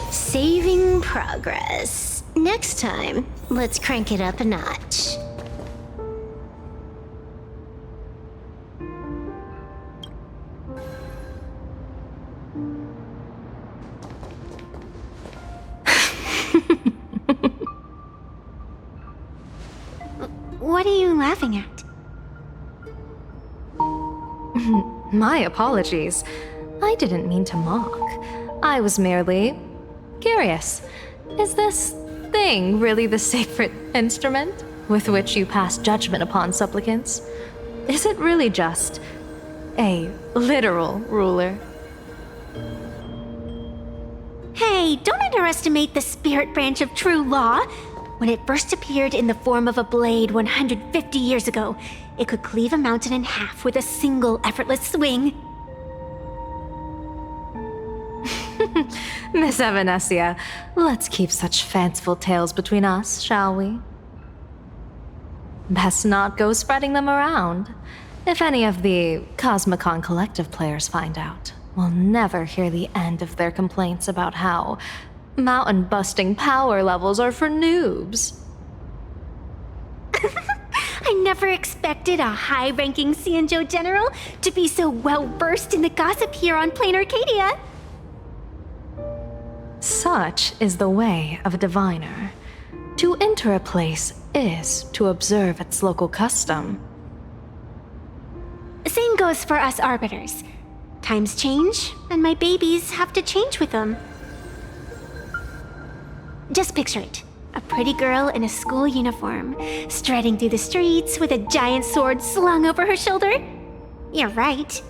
Saving progress. Next time, let's crank it up a notch. What are you laughing at? My apologies. I didn't mean to mock. I was merely curious. Is this thing really the sacred instrument with which you pass judgment upon supplicants? Is it really just a literal ruler? Hey, don't underestimate the spirit branch of true law. When it first appeared in the form of a blade 150 years ago, it could cleave a mountain in half with a single effortless swing. Miss Evanescia, let's keep such fanciful tales between us, shall we? Best not go spreading them around. If any of the Cosmicon Collective players find out, we'll never hear the end of their complaints about how mountain-busting power levels are for noobs. I never expected a high-ranking Xianzhou general to be so well-versed in the gossip here on Planarcadia. Such is the way of a diviner. To enter a place is to observe its local custom. Same goes for us arbiters. Times change, and my babies have to change with them. Just picture it. A pretty girl in a school uniform, striding through the streets with a giant sword slung over her shoulder. You're right.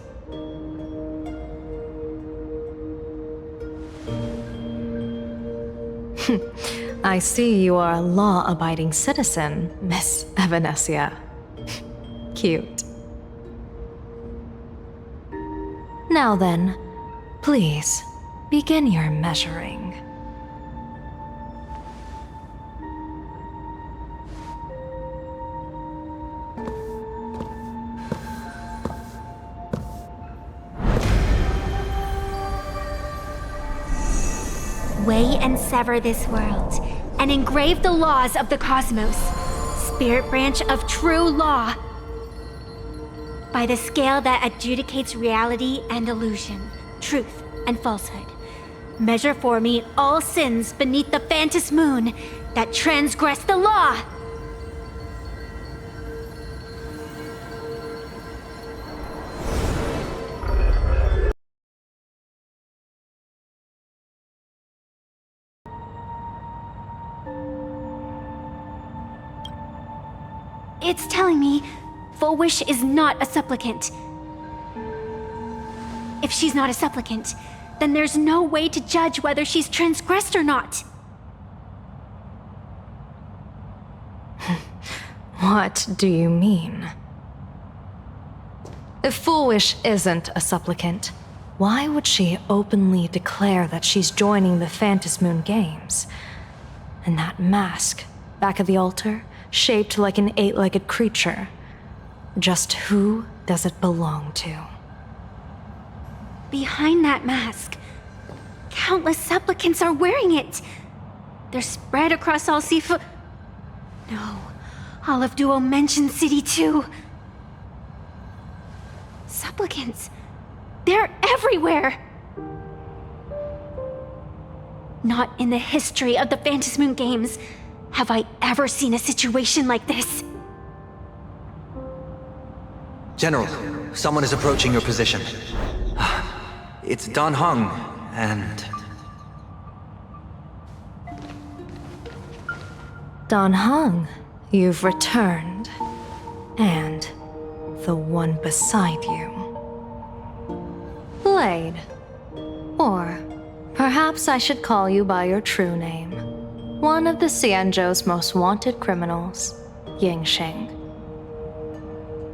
I see you are a law-abiding citizen, Miss Evanescia. Cute. Now then, please, begin your measuring. Weigh and sever this world, and engrave the laws of the cosmos, spirit branch of true law. By the scale that adjudicates reality and illusion, truth and falsehood, measure for me all sins beneath the Phantom moon that transgress the law. It's telling me Full Wish is not a supplicant. If she's not a supplicant, then there's no way to judge whether she's transgressed or not. What do you mean? If Full Wish isn't a supplicant, why would she openly declare that she's joining the Phantom Moon Games? And that mask, back of the altar, shaped like an eight-legged creature. Just who does it belong to? Behind that mask, countless supplicants are wearing it. They're spread across all Sifu... No, all of Duo mentioned City too. Supplicants, they're everywhere. Not in the history of the Phantom Moon Games have I ever seen a situation like this. General, someone is approaching your position. It's Dan Heng, and... Dan Heng, you've returned. And the one beside you. Blade. Or perhaps I should call you by your true name. One of the Xianzhou's most wanted criminals, Yingxing.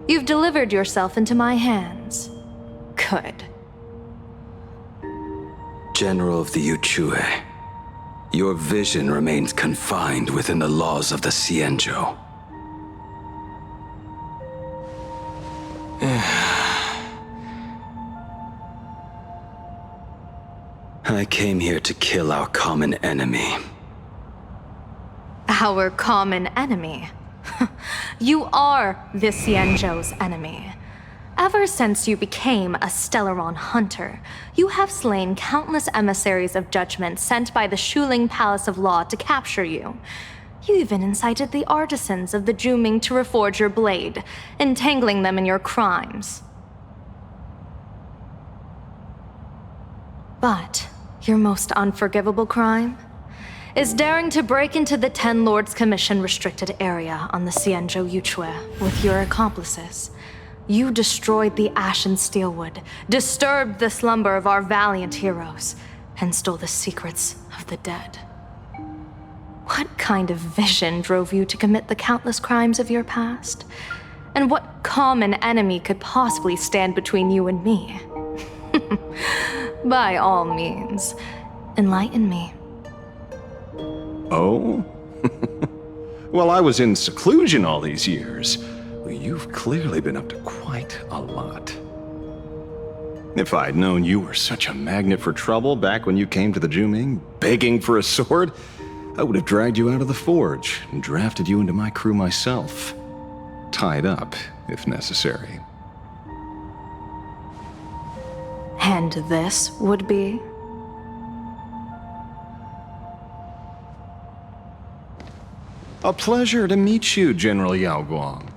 You've delivered yourself into my hands. Good. General of the Yuchue, your vision remains confined within the laws of the Xianzhou. I came here to kill our common enemy. Our common enemy? You are the Xianzhou's enemy. Ever since you became a Stellaron hunter, you have slain countless emissaries of judgment sent by the Shuling Palace of Law to capture you. You even incited the artisans of the Juming to reforge your blade, entangling them in your crimes. But your most unforgivable crime is daring to break into the Ten Lords Commission restricted area on the Xianzhou Yuchue with your accomplices. You destroyed the Ashen Steelwood, disturbed the slumber of our valiant heroes, and stole the secrets of the dead. What kind of vision drove you to commit the countless crimes of your past? And what common enemy could possibly stand between you and me? By all means, enlighten me. Oh? Well, I was in seclusion all these years. Well, you've clearly been up to quite a lot. If I'd known you were such a magnet for trouble back when you came to the Juming, begging for a sword, I would have dragged you out of the forge and drafted you into my crew myself. Tied up, if necessary. And this would be? A pleasure to meet you, General Yao Guang.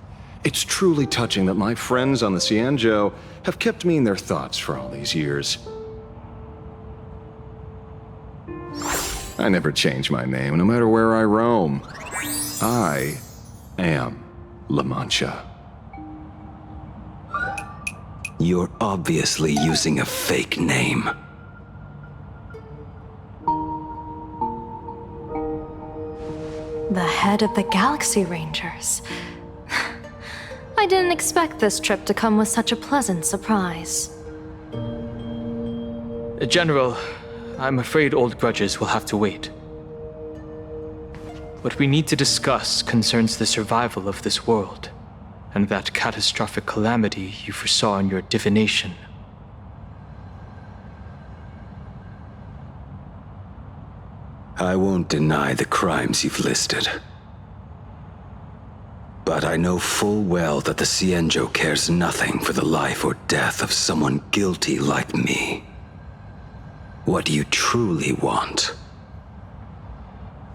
It's truly touching that my friends on the Xianzhou have kept me in their thoughts for all these years. I never change my name, no matter where I roam. I am La Mancha. You're obviously using a fake name. The head of the Galaxy Rangers. I didn't expect this trip to come with such a pleasant surprise. General, I'm afraid old grudges will have to wait. What we need to discuss concerns the survival of this world, and that catastrophic calamity you foresaw in your divination. I won't deny the crimes you've listed. But I know full well that the Xianzhou cares nothing for the life or death of someone guilty like me. What you truly want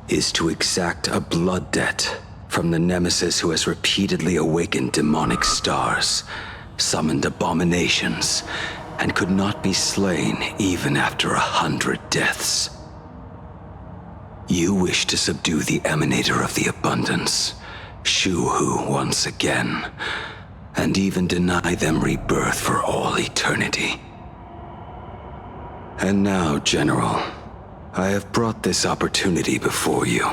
is to exact a blood debt from the nemesis who has repeatedly awakened demonic stars, summoned abominations, and could not be slain even after 100 deaths. You wish to subdue the emanator of the abundance, Shu-Hu once again, and even deny them rebirth for all eternity. And now, General, I have brought this opportunity before you.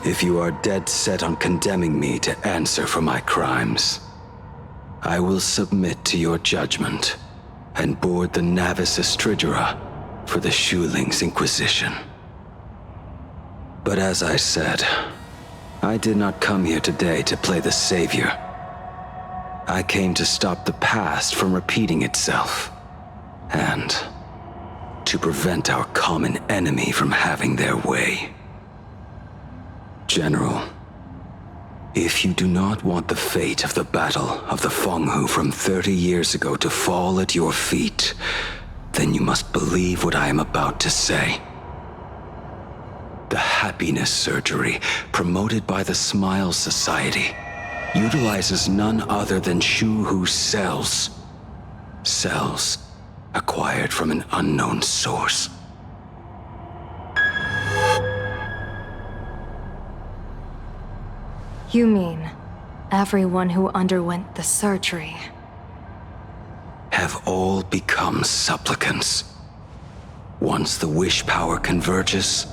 If you are dead set on condemning me to answer for my crimes, I will submit to your judgment and board the Navis Astridura for the Shuling's Inquisition. But as I said, I did not come here today to play the savior. I came to stop the past from repeating itself, and to prevent our common enemy from having their way. General, if you do not want the fate of the Battle of the Fenghu from 30 years ago to fall at your feet, then you must believe what I am about to say. The happiness surgery, promoted by the Smile Society, utilizes none other than Shu-Hu's cells. Cells acquired from an unknown source. You mean everyone who underwent the surgery Have all become supplicants. Once the wish power converges,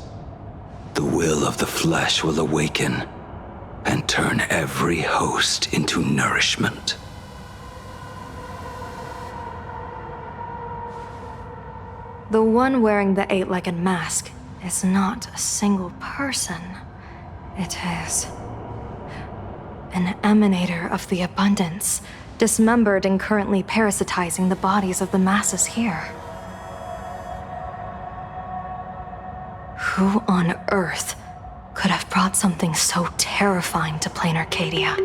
the will of the flesh will awaken and turn every host into nourishment. The one wearing the eight-legged mask is not a single person. It is an emanator of the abundance, dismembered and currently parasitizing the bodies of the masses here. Who on earth could have brought something so terrifying to Planarcadia?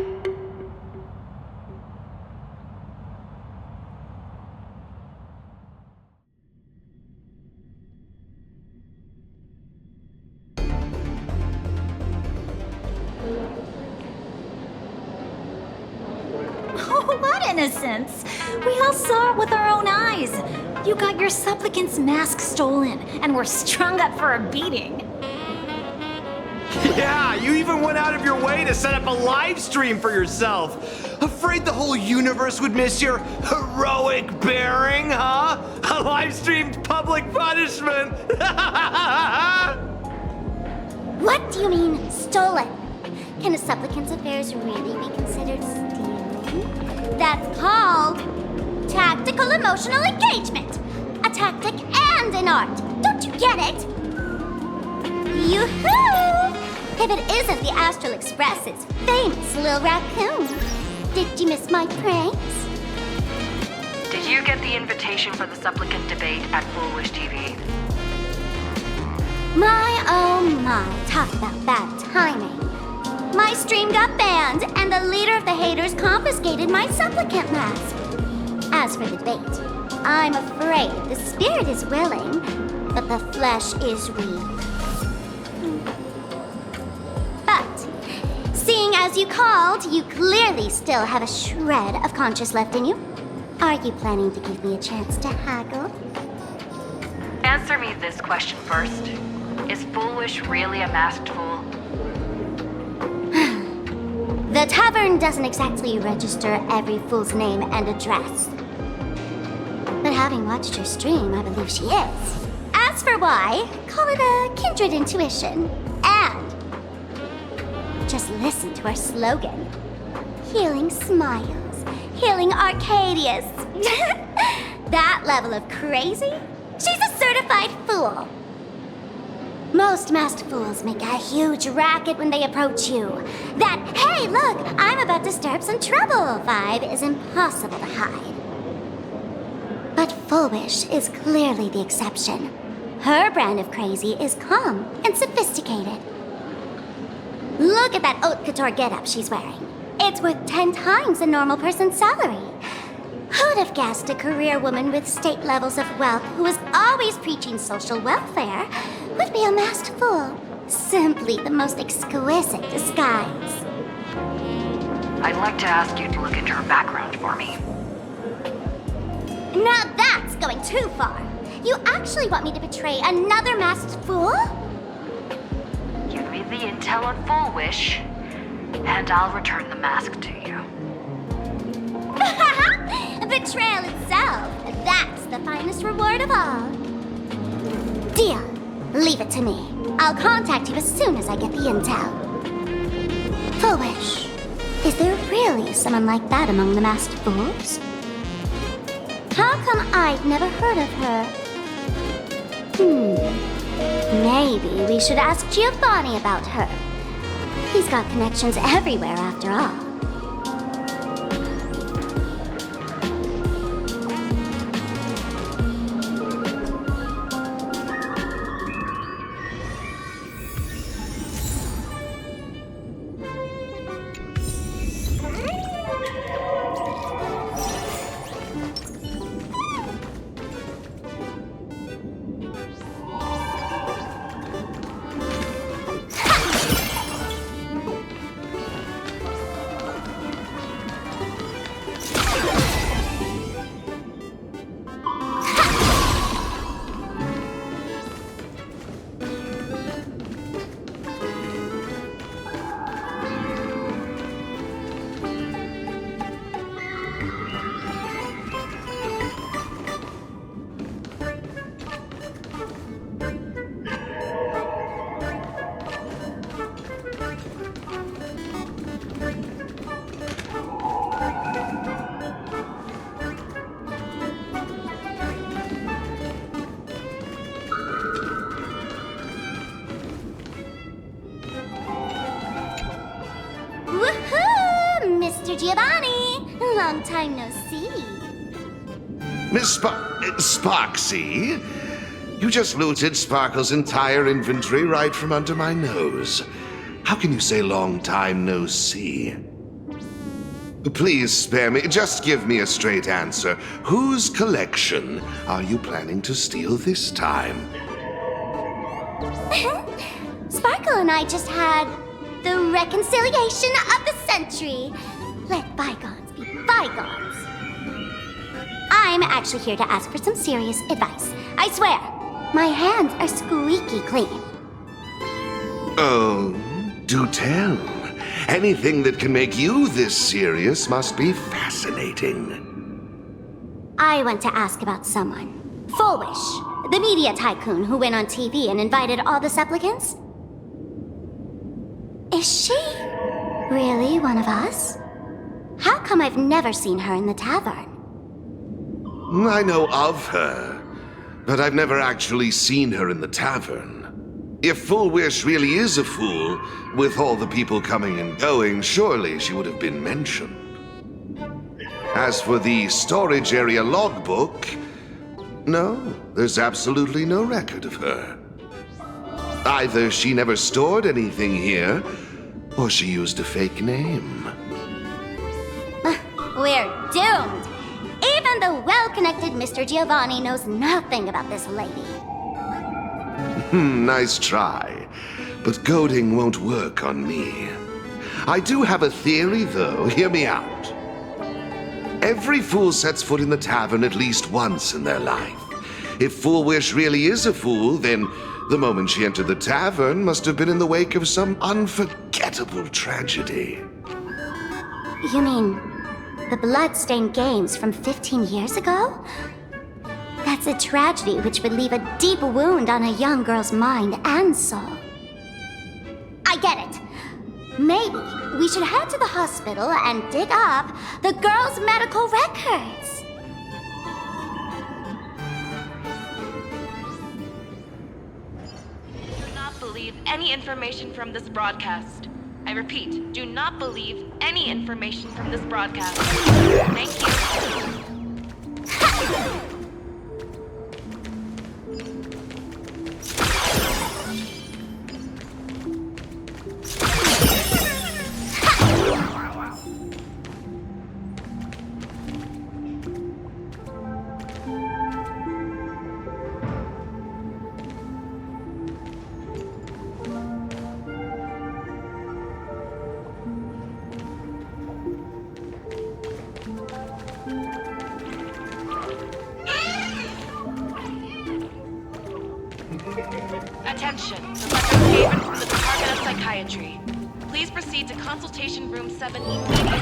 Oh, what innocence! We all saw it with our own eyes. You got your supplicant's mask stolen, and were strung up for a beating. Yeah, you even went out of your way to set up a live stream for yourself. Afraid the whole universe would miss your heroic bearing, huh? A live-streamed public punishment! What do you mean, stolen? Can a supplicant's affairs really be considered stealing? That's called tactical emotional engagement. A tactic and an art. Don't you get it? Yoo-hoo! If it isn't the Astral Express's famous Lil Raccoon. Did you miss my pranks? Did you get the invitation for the supplicant debate at Foolish TV? My, oh my, talk about bad timing. My stream got banned, and the leader of the haters confiscated my supplicant mask. As for the debate, I'm afraid the spirit is willing, but the flesh is weak. But, seeing as you called, you clearly still have a shred of conscience left in you. Are you planning to give me a chance to haggle? Answer me this question first. Is Foolish really a masked fool? The tavern doesn't exactly register every fool's name and address. But having watched her stream, I believe she is. As for why, call it a kindred intuition. And just listen to our slogan. Healing smiles, healing Arcadius. That level of crazy? She's a certified fool. Most masked fools make a huge racket when they approach you. That, hey, look, I'm about to stir up some trouble vibe is impossible to hide. But Foolish is clearly the exception. Her brand of crazy is calm and sophisticated. Look at that haute couture getup she's wearing. It's worth 10 times a normal person's salary. Who'd have guessed a career woman with state levels of wealth who was always preaching social welfare would be a masked fool? Simply the most exquisite disguise. I'd like to ask you to look into her background for me. Now that's going too far. You actually want me to betray another masked fool? Give me the intel on Foolish, and I'll return the mask to you. Betrayal itself. That's the finest reward of all. Deal. Leave it to me. I'll contact you as soon as I get the intel. Foolish. Is there really someone like that among the masked fools? How come I've never heard of her? Maybe we should ask Giovanni about her. He's got connections everywhere after all. Mr. Giovanni! Long time no see. Miss Spoxy, You just looted Sparkle's entire inventory right from under my nose. How can you say long time no see? Please spare me. Just give me a straight answer. Whose collection are you planning to steal this time? Sparkle and I just had the reconciliation of the century. Let bygones be bygones. I'm actually here to ask for some serious advice. I swear, my hands are squeaky clean. Oh, do tell. Anything that can make you this serious must be fascinating. I want to ask about someone. Foolish, the media tycoon who went on TV and invited all the supplicants. Is she really one of us? How come I've never seen her in the tavern? I know of her, but I've never actually seen her in the tavern. If Full Wish really is a fool, with all the people coming and going, surely she would have been mentioned. As for the storage area logbook, no, there's absolutely no record of her. Either she never stored anything here, or she used a fake name. We're doomed. Even the well-connected Mr. Giovanni knows nothing about this lady. Nice try, but goading won't work on me. I do have a theory, though. Hear me out. Every fool sets foot in the tavern at least once in their life. If Fool Wish really is a fool, then the moment she entered the tavern must have been in the wake of some unforgettable tragedy. You mean the blood-stained games from 15 years ago? That's a tragedy which would leave a deep wound on a young girl's mind and soul. I get it. Maybe we should head to the hospital and dig up the girl's medical records. Do not believe any information from this broadcast. I repeat, do not believe any information from this broadcast. Thank you. Attention, Professor Haven from the Department of Psychiatry. Please proceed to Consultation Room 7 immediately.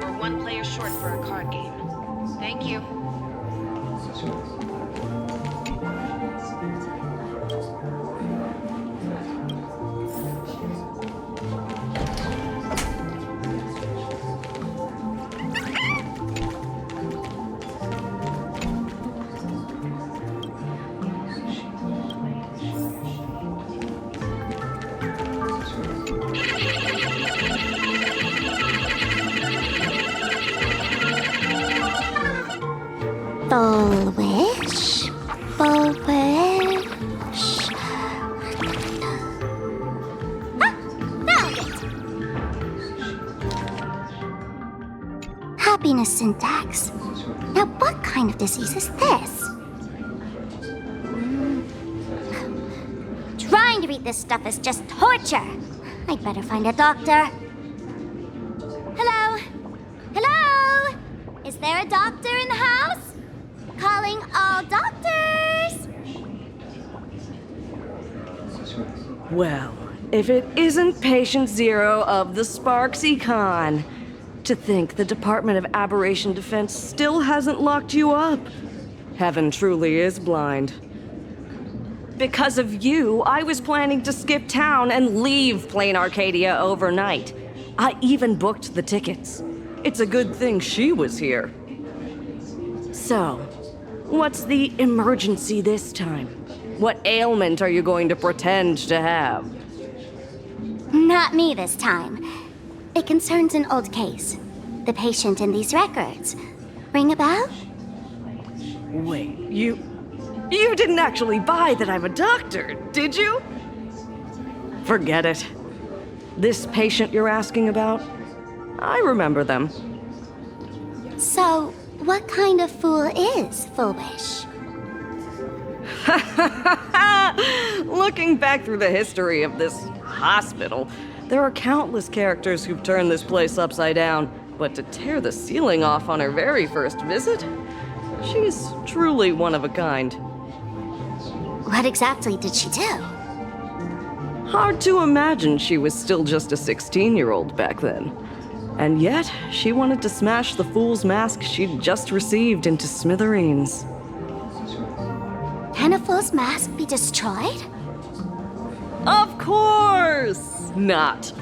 We're one player short for a card game. Thank you. Full wish? Full wish? Ah! Found it! Happiness syntax. Now what kind of disease is this? Trying to read this stuff is just torture. I'd better find a doctor. Hello? Hello? Is there a doctor in the house? Calling all doctors! Well, if it isn't Patient Zero of the Sparks Econ. To think the Department of Aberration Defense still hasn't locked you up. Heaven truly is blind. Because of you, I was planning to skip town and leave Planarcadia overnight. I even booked the tickets. It's a good thing she was here. So, what's the emergency this time? What ailment are you going to pretend to have? Not me this time. It concerns an old case. The patient in these records. Ring a bell? Wait, you... You didn't actually buy that I'm a doctor, did you? Forget it. This patient you're asking about, I remember them. So, what kind of fool is Foolish? Looking back through the history of this hospital, there are countless characters who've turned this place upside down, but to tear the ceiling off on her very first visit, she's truly one of a kind. What exactly did she do? Hard to imagine she was still just a 16-year-old back then. And yet, she wanted to smash the fool's mask she'd just received into smithereens. Can a fool's mask be destroyed? Of course not!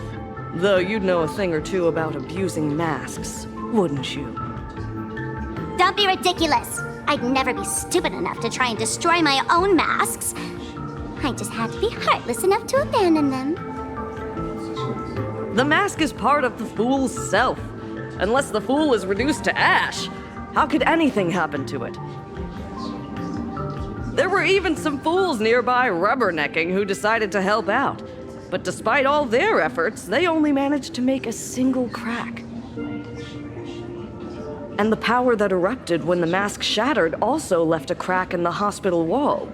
Though you'd know a thing or two about abusing masks, wouldn't you? Don't be ridiculous! I'd never be stupid enough to try and destroy my own masks. I just had to be heartless enough to abandon them. The mask is part of the fool's self. Unless the fool is reduced to ash, how could anything happen to it? There were even some fools nearby rubbernecking who decided to help out. But despite all their efforts, they only managed to make a single crack. And the power that erupted when the mask shattered also left a crack in the hospital wall.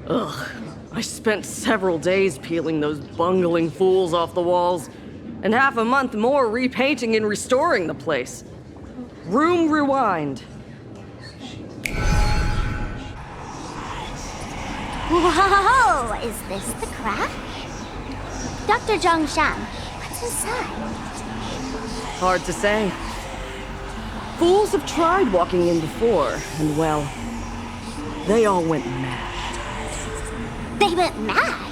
Ugh, I spent several days peeling those bungling fools off the walls, and half a month more repainting and restoring the place. Room rewind. Whoa! Is this the crack? Dr. Zhongshan, what's inside? Hard to say. Fools have tried walking in before, and well, they all went mad. They went mad?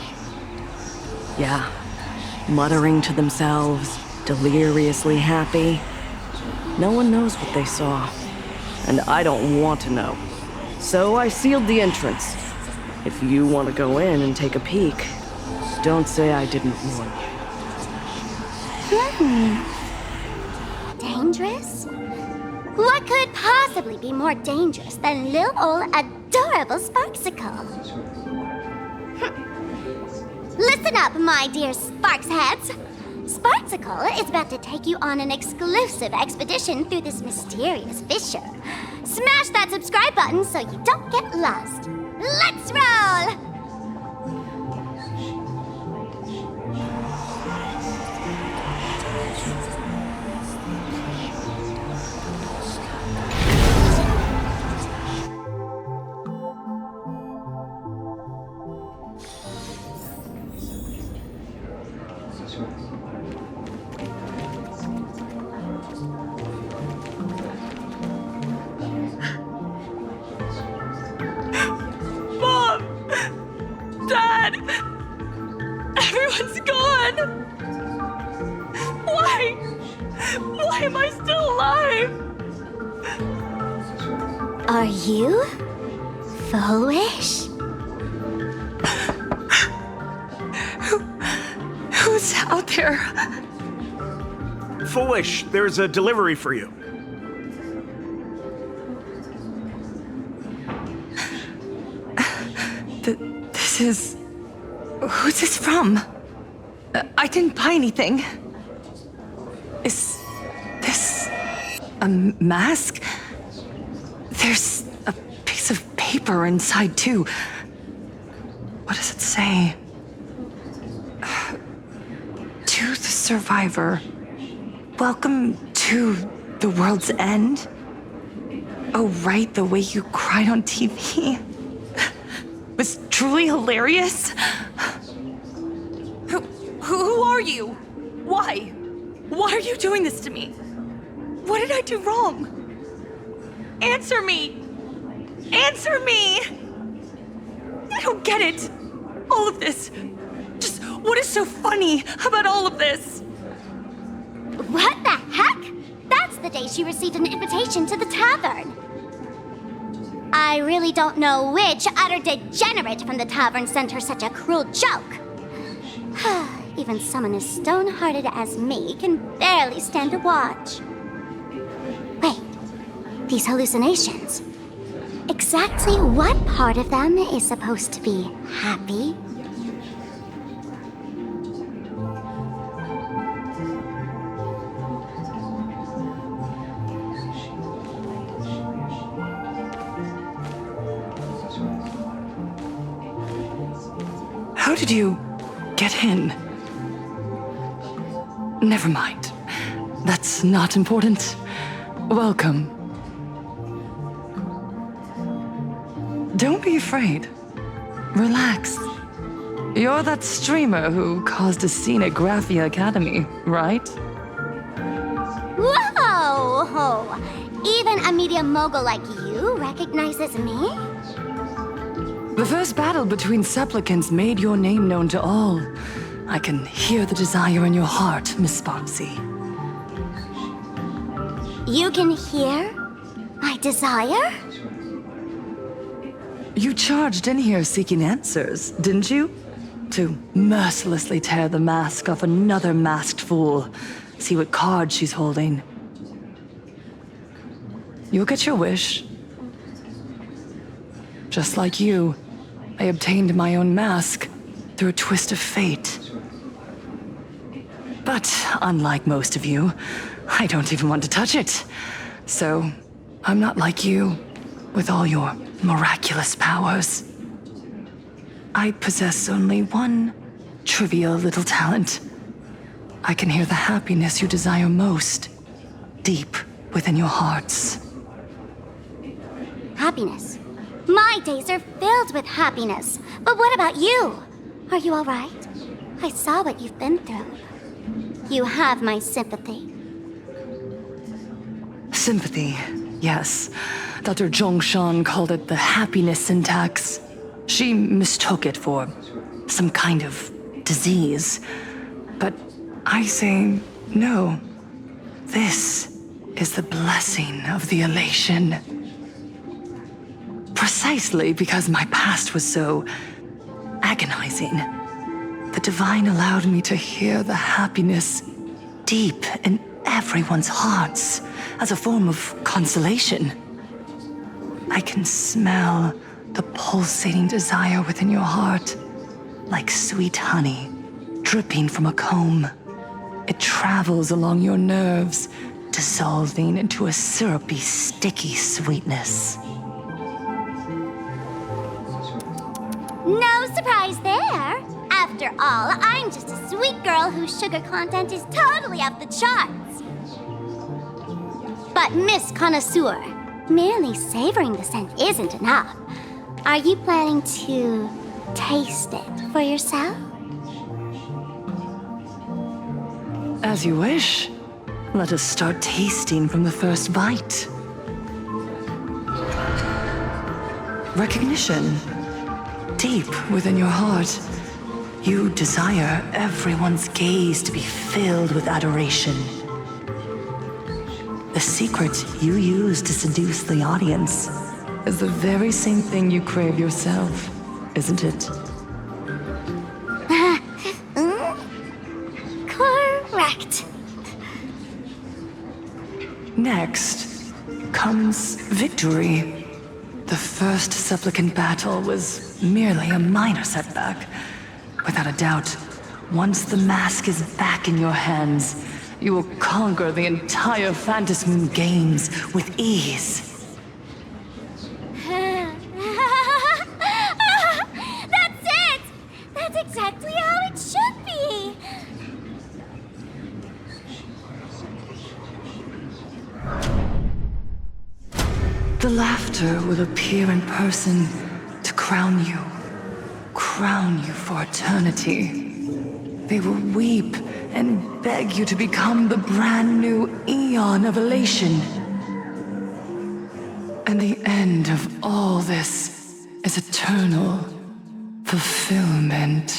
Yeah, muttering to themselves, deliriously happy. No one knows what they saw, and I don't want to know. So I sealed the entrance. If you want to go in and take a peek, don't say I didn't warn you. Dangerous? What could possibly be more dangerous than little old adorable Sparksicle? Listen up, my dear Sparks heads. Sparksicle is about to take you on an exclusive expedition through this mysterious fissure. Smash that subscribe button so you don't get lost. Let's roll! Everyone's gone! Why? Why am I still alive? Are you foolish? Who's out there? Foolish, there's a delivery for you. This is... Who's this from? I didn't buy anything. Is this a mask? There's a piece of paper inside, too. What does it say? To the survivor, welcome to the world's end. Oh, right, the way you cried on TV was truly hilarious. Who are you? Why? Why are you doing this to me? What did I do wrong? Answer me! Answer me! I don't get it. All of this. Just what is so funny about all of this? What the heck? That's the day she received an invitation to the tavern. I really don't know which utter degenerate from the tavern sent her such a cruel joke. Even someone as stone-hearted as me can barely stand to watch. Wait, these hallucinations. Exactly what part of them is supposed to be happy? How did you get in? Never mind. That's not important. Welcome. Don't be afraid. Relax. You're that streamer who caused a scene at Graphia Academy, right? Whoa! Even a media mogul like you recognizes me? The first battle between supplicants made your name known to all. I can hear the desire in your heart, Miss Sparksy. You can hear my desire? You charged in here seeking answers, didn't you? To mercilessly tear the mask off another masked fool. See what card she's holding. You'll get your wish. Just like you, I obtained my own mask through a twist of fate. But unlike most of you, I don't even want to touch it. So, I'm not like you, with all your miraculous powers. I possess only one trivial little talent. I can hear the happiness you desire most, deep within your hearts. Happiness. My days are filled with happiness. But what about you? Are you all right? I saw what you've been through. You have my sympathy. Sympathy, yes. Dr. Zhongshan called it the happiness syntax. She mistook it for some kind of disease. But I say no. This is the blessing of the elation. Precisely because my past was so agonizing, the Divine allowed me to hear the happiness deep in everyone's hearts as a form of consolation. I can smell the pulsating desire within your heart, like sweet honey dripping from a comb. It travels along your nerves, dissolving into a syrupy, sticky sweetness. No surprise there. After all, I'm just a sweet girl whose sugar content is totally off the charts. But Miss Connoisseur, merely savoring the scent isn't enough. Are you planning to taste it for yourself? As you wish. Let us start tasting from the first bite. Recognition. Deep within your heart, you desire everyone's gaze to be filled with adoration. The secret you use to seduce the audience is the very same thing you crave yourself, isn't it? Correct. Next comes victory. The first supplicant battle was merely a minor setback. Without a doubt, once the mask is back in your hands, you will conquer the entire Phantasmoon games with ease. That's it! That's exactly how it should be! The laughter will appear in person to crown you for eternity. They will weep and beg you to become the brand new Eon of Elation. And the end of all this is eternal fulfillment.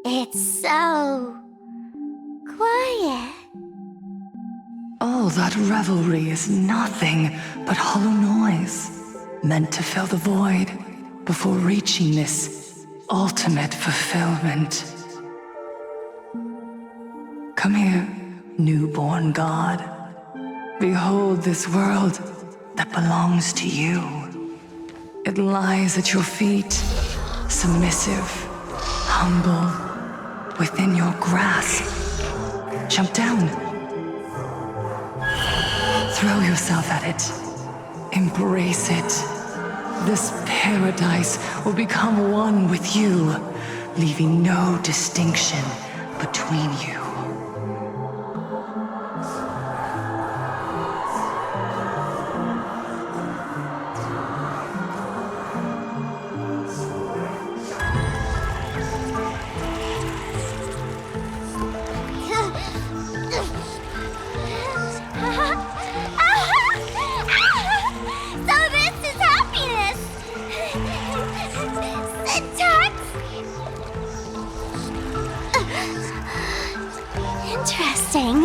It's so quiet. All that revelry is nothing but hollow noise, meant to fill the void before reaching this ultimate fulfillment. Come here, newborn god. Behold this world that belongs to you. It lies at your feet, submissive, humble, within your grasp. Jump down. Throw yourself at it. Embrace it. This paradise will become one with you, leaving no distinction between you. So this is happiness! Syntax! Interesting.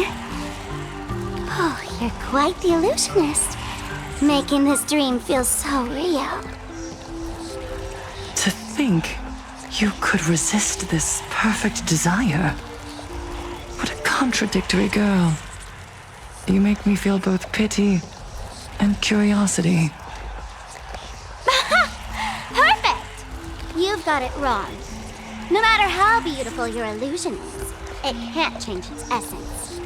Oh, you're quite the illusionist. Making this dream feel so real. To think you could resist this perfect desire. What a contradictory girl. You make me feel both pity and curiosity. Perfect! You've got it wrong. No matter how beautiful your illusion is, it can't change its essence.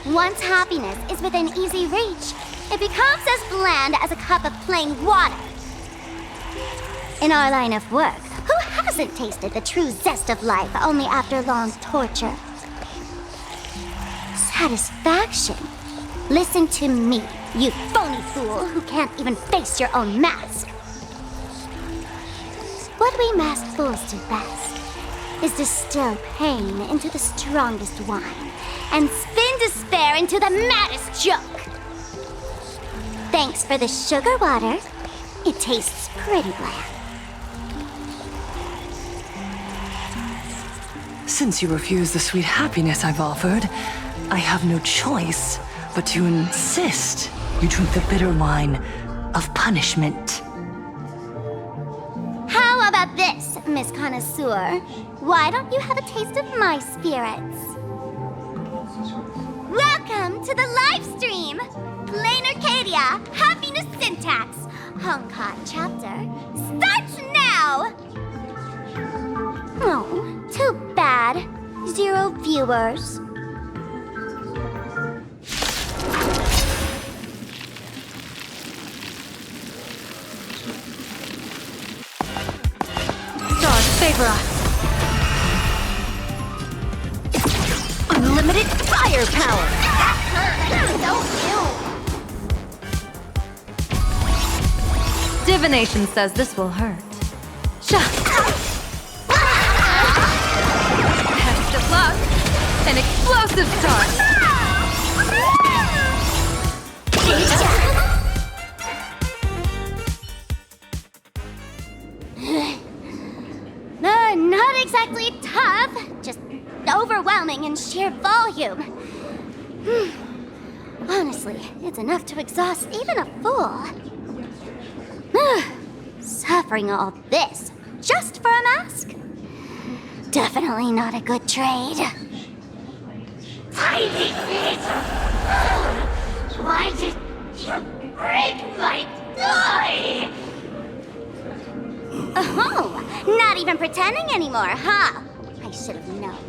Once happiness is within easy reach, it becomes as bland as a cup of plain water. In our line of work, who hasn't tasted the true zest of life only after long torture? Satisfaction. Listen to me, you phony fool who can't even face your own mask. What we masked fools do best is distill pain into the strongest wine and spin despair into the maddest joke. Thanks for the sugar water. It tastes pretty bland. Since you refuse the sweet happiness I've offered, I have no choice but to insist you drink the bitter wine of punishment. How about this, Miss Connoisseur? Why don't you have a taste of my spirits? Welcome to the live stream! Planarcadia, Happiness Syntax, Honkai chapter, starts now! Oh, too bad. 0 viewers. Stars favor us. Unlimited firepower. Divination says this will hurt. Test of luck. An explosive start. Not exactly tough, just overwhelming in sheer volume. Honestly, it's enough to exhaust even a fool. Suffering all this just for a mask? Definitely not a good trade. Tiny feet! Why did you break my toy? Oh, not even pretending anymore, huh? I should have known.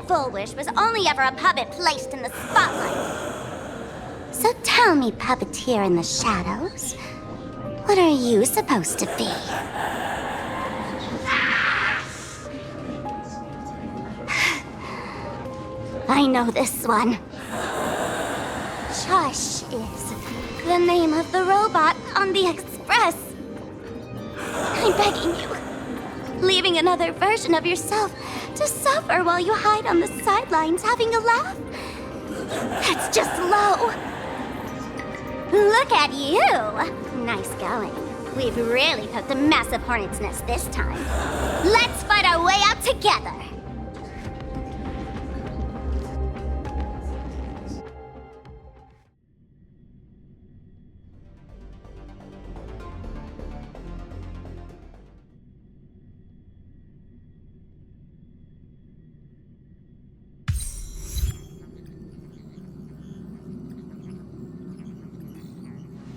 Full Wish was only ever a puppet placed in the spotlight. So tell me, puppeteer in the shadows, what are you supposed to be? I know this one. Shush is the name of the robot on the express. I'm begging you, leaving another version of yourself to suffer while you hide on the sidelines having a laugh? That's just low. Look at you! Nice going. We've really poked a massive hornet's nest this time. Let's fight our way out together!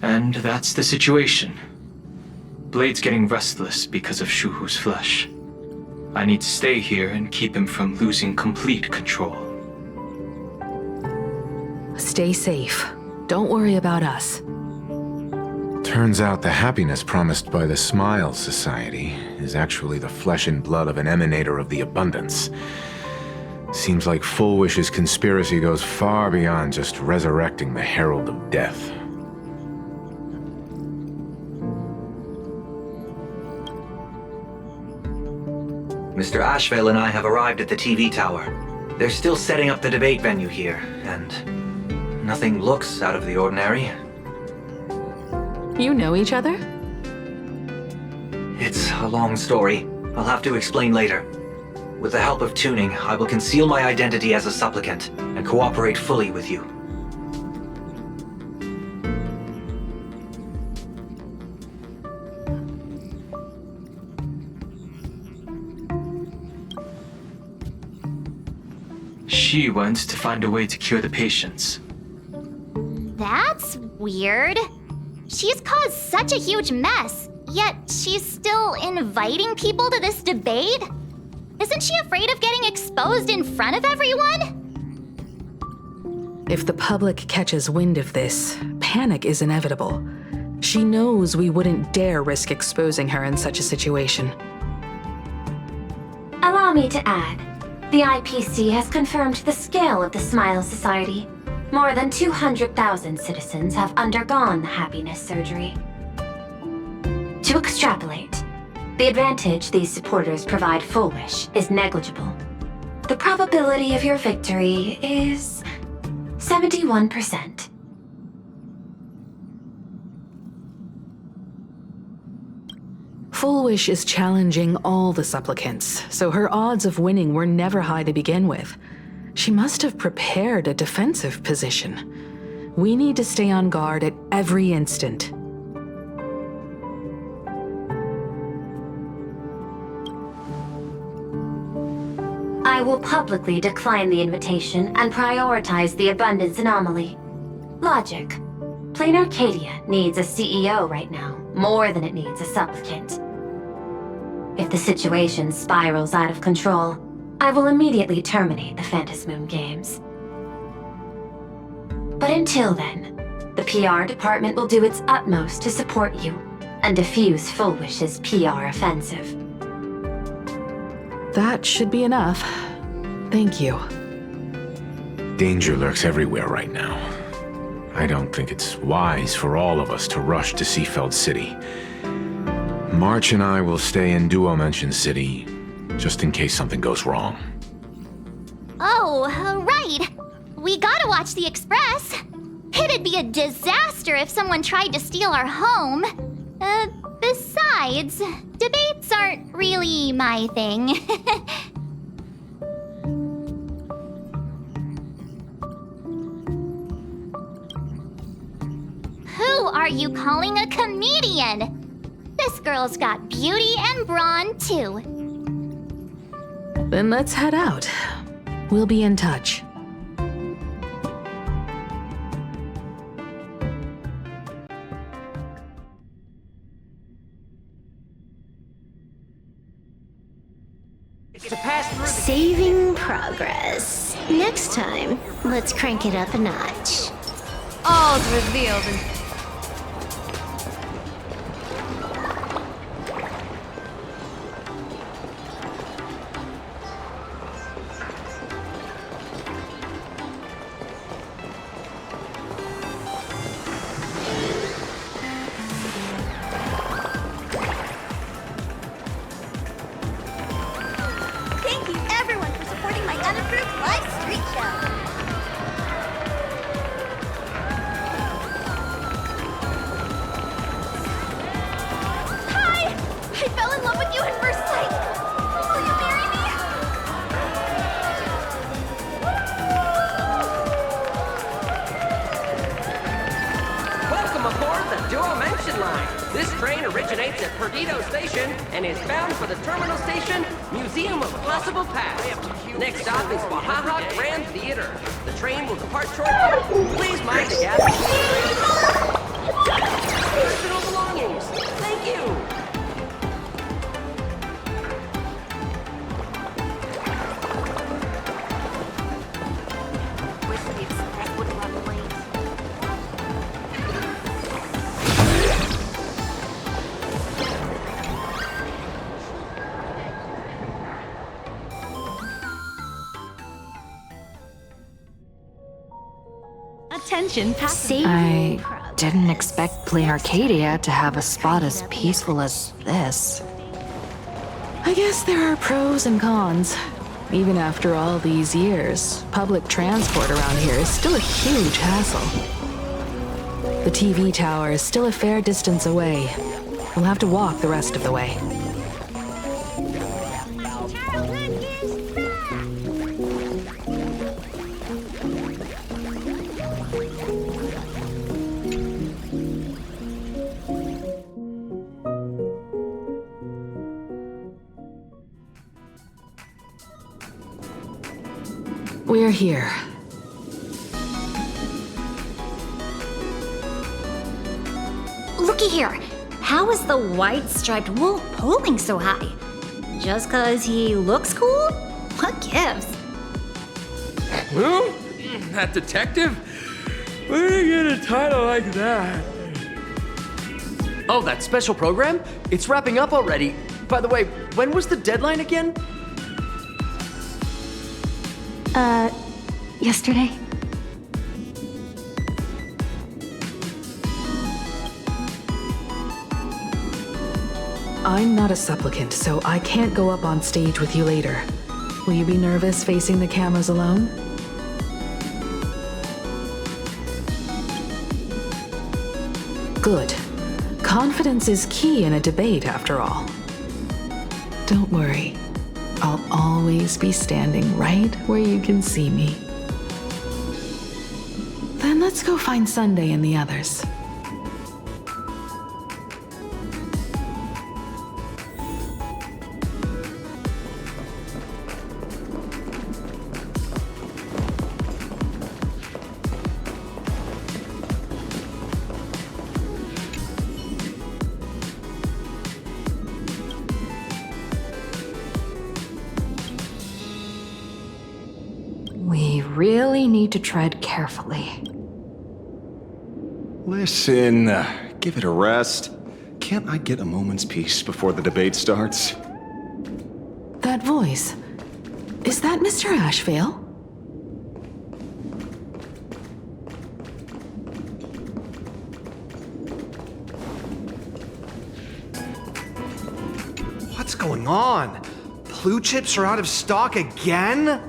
And that's the situation. Blade's getting restless because of Shuhu's flesh. I need to stay here and keep him from losing complete control. Stay safe. Don't worry about us. Turns out the happiness promised by the Smile Society is actually the flesh and blood of an emanator of the abundance. Seems like Full Wish's conspiracy goes far beyond just resurrecting the Herald of Death. Mr. Ashvale and I have arrived at the TV tower. They're still setting up the debate venue here, and nothing looks out of the ordinary. You know each other? It's a long story. I'll have to explain later. With the help of tuning, I will conceal my identity as a supplicant and cooperate fully with you. She went to find a way to cure the patients. That's weird. She's caused such a huge mess, yet she's still inviting people to this debate? Isn't she afraid of getting exposed in front of everyone? If the public catches wind of this, panic is inevitable. She knows we wouldn't dare risk exposing her in such a situation. Allow me to add, the IPC has confirmed the scale of the Smile Society. More than 200,000 citizens have undergone the happiness surgery. To extrapolate, the advantage these supporters provide Full Wish is negligible. The probability of your victory is 71%. Full Wish is challenging all the supplicants, so her odds of winning were never high to begin with. She must have prepared a defensive position. We need to stay on guard at every instant. I will publicly decline the invitation and prioritize the abundance anomaly. Logic. Planarcadia needs a CEO right now, more than it needs a supplicant. If the situation spirals out of control, I will immediately terminate the Phantasmoon Games. But until then, the PR department will do its utmost to support you and defuse Full Wish's PR offensive. That should be enough. Thank you. Danger lurks everywhere right now. I don't think it's wise for all of us to rush to Seafeld City. March and I will stay in Duo Mention City, just in case something goes wrong. Oh, right. We gotta watch the Express. It'd be a disaster if someone tried to steal our home. Besides, debates aren't really my thing. Who are you calling a comedian? This girl's got beauty and brawn, too. Then let's head out. We'll be in touch. Saving progress. Next time, let's crank it up a notch. All's revealed in Thank you everyone for supporting my unapproved live street show. Hi! I fell in love with you at first sight. Will you marry me? Welcome aboard the Duo Mention line. This train originates at Perdido Station and is bound for the terminal station, Museum of Possible Past. Next stop is Wahaha Grand Theater. The train will depart shortly. Please mind the gap. attention. I didn't expect Planarcadia to have a spot as peaceful as this. I guess there are pros and cons. Even after all these years, public transport around here is still a huge hassle. The TV tower is still a fair distance away. We'll have to walk the rest of the way. We're here. Looky here. How is the white striped wolf polling so high? Just 'cause he looks cool? What gives? Who? That detective? Where did he get a title like that? Oh, that special program? It's wrapping up already. By the way, when was the deadline again? Yesterday? I'm not a supplicant, so I can't go up on stage with you later. Will you be nervous facing the cameras alone? Good. Confidence is key in a debate, after all. Don't worry. I'll always be standing right where you can see me. Then let's go find Sunday and the others. We really need to tread carefully. Listen, give it a rest. Can't I get a moment's peace before the debate starts? That voice. Is that Mr. Ashvale? What's going on? Blue chips are out of stock again?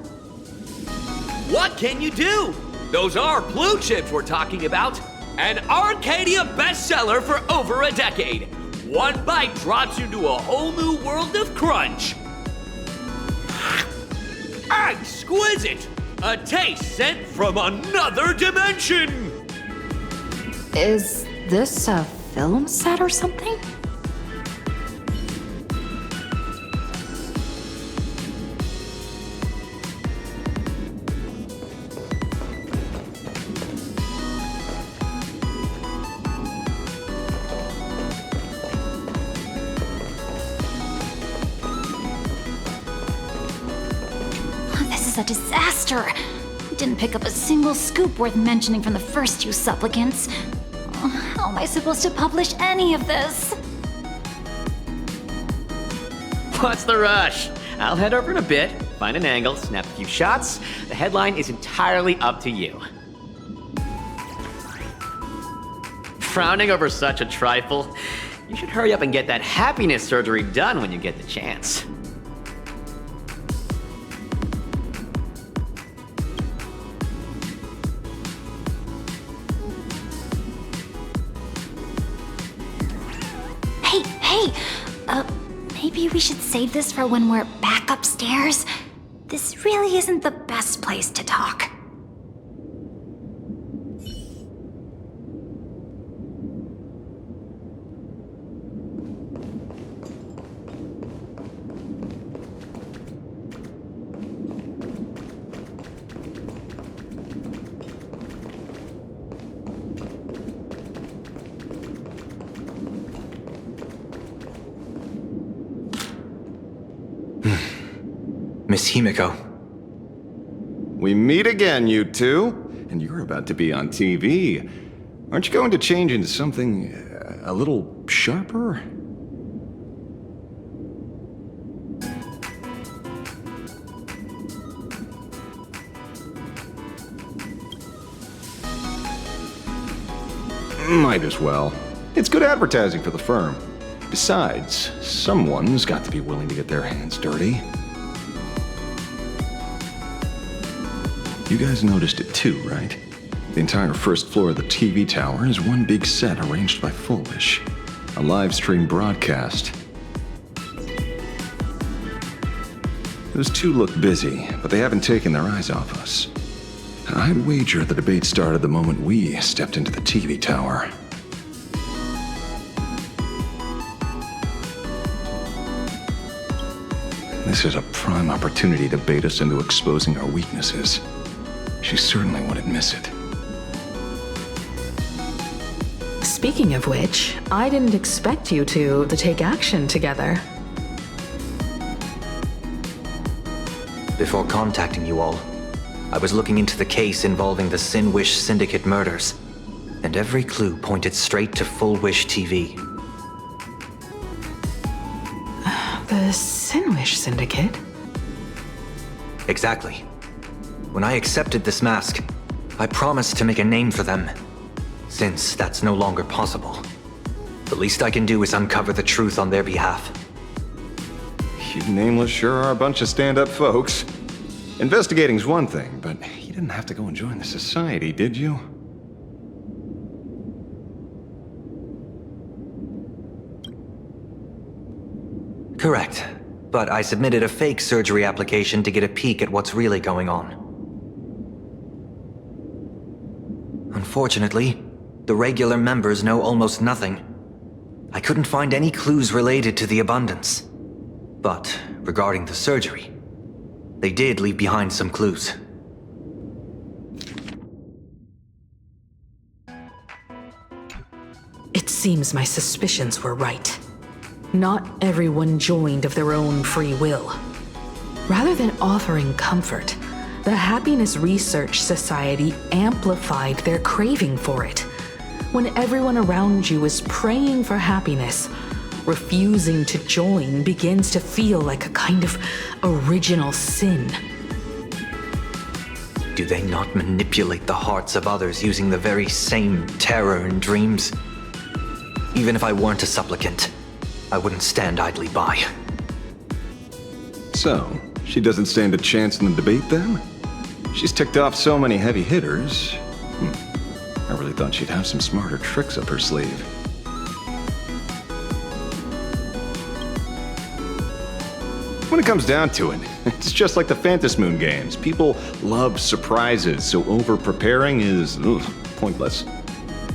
What can you do? Those are blue chips we're talking about. An Arcadia bestseller for over a decade. One bite drops you into a whole new world of crunch. Exquisite! A taste sent from another dimension! Is this a film set or something? A disaster. We didn't pick up a single scoop worth mentioning from the first two supplicants. How am I supposed to publish any of this? What's the rush? I'll head over in a bit, find an angle, snap a few shots. The headline is entirely up to you. Frowning over such a trifle? You should hurry up and get that happiness surgery done when you get the chance. Hey, maybe we should save this for when we're back upstairs? This really isn't the best place to talk. Miss Himiko. We meet again, you two. And you're about to be on TV. Aren't you going to change into something a little sharper? Might as well. It's good advertising for the firm. Besides, someone's got to be willing to get their hands dirty. You guys noticed it too, right? The entire first floor of the TV tower is one big set arranged by Foolish. A live stream broadcast. Those two look busy, but they haven't taken their eyes off us. I'd wager the debate started the moment we stepped into the TV tower. This is a prime opportunity to bait us into exposing our weaknesses. She certainly wouldn't miss it. Speaking of which, I didn't expect you two to take action together. Before contacting you all, I was looking into the case involving the Sin Wish Syndicate murders, and every clue pointed straight to Full Wish TV. The Sin Wish Syndicate? Exactly. When I accepted this mask, I promised to make a name for them. Since that's no longer possible, the least I can do is uncover the truth on their behalf. You nameless sure are a bunch of stand-up folks. Investigating's one thing, but you didn't have to go and join the society, did you? Correct. But I submitted a fake surgery application to get a peek at what's really going on. Unfortunately, the regular members know almost nothing. I couldn't find any clues related to the abundance. But regarding the surgery, they did leave behind some clues. It seems my suspicions were right. Not everyone joined of their own free will. Rather than offering comfort, the Happiness Research Society amplified their craving for it. When everyone around you is praying for happiness, refusing to join begins to feel like a kind of original sin. Do they not manipulate the hearts of others using the very same terror and dreams? Even if I weren't a supplicant, I wouldn't stand idly by. So, she doesn't stand a chance in the debate then? She's ticked off so many heavy hitters. I really thought she'd have some smarter tricks up her sleeve. When it comes down to it, it's just like the Phantom Moon games. People love surprises, so over-preparing is pointless.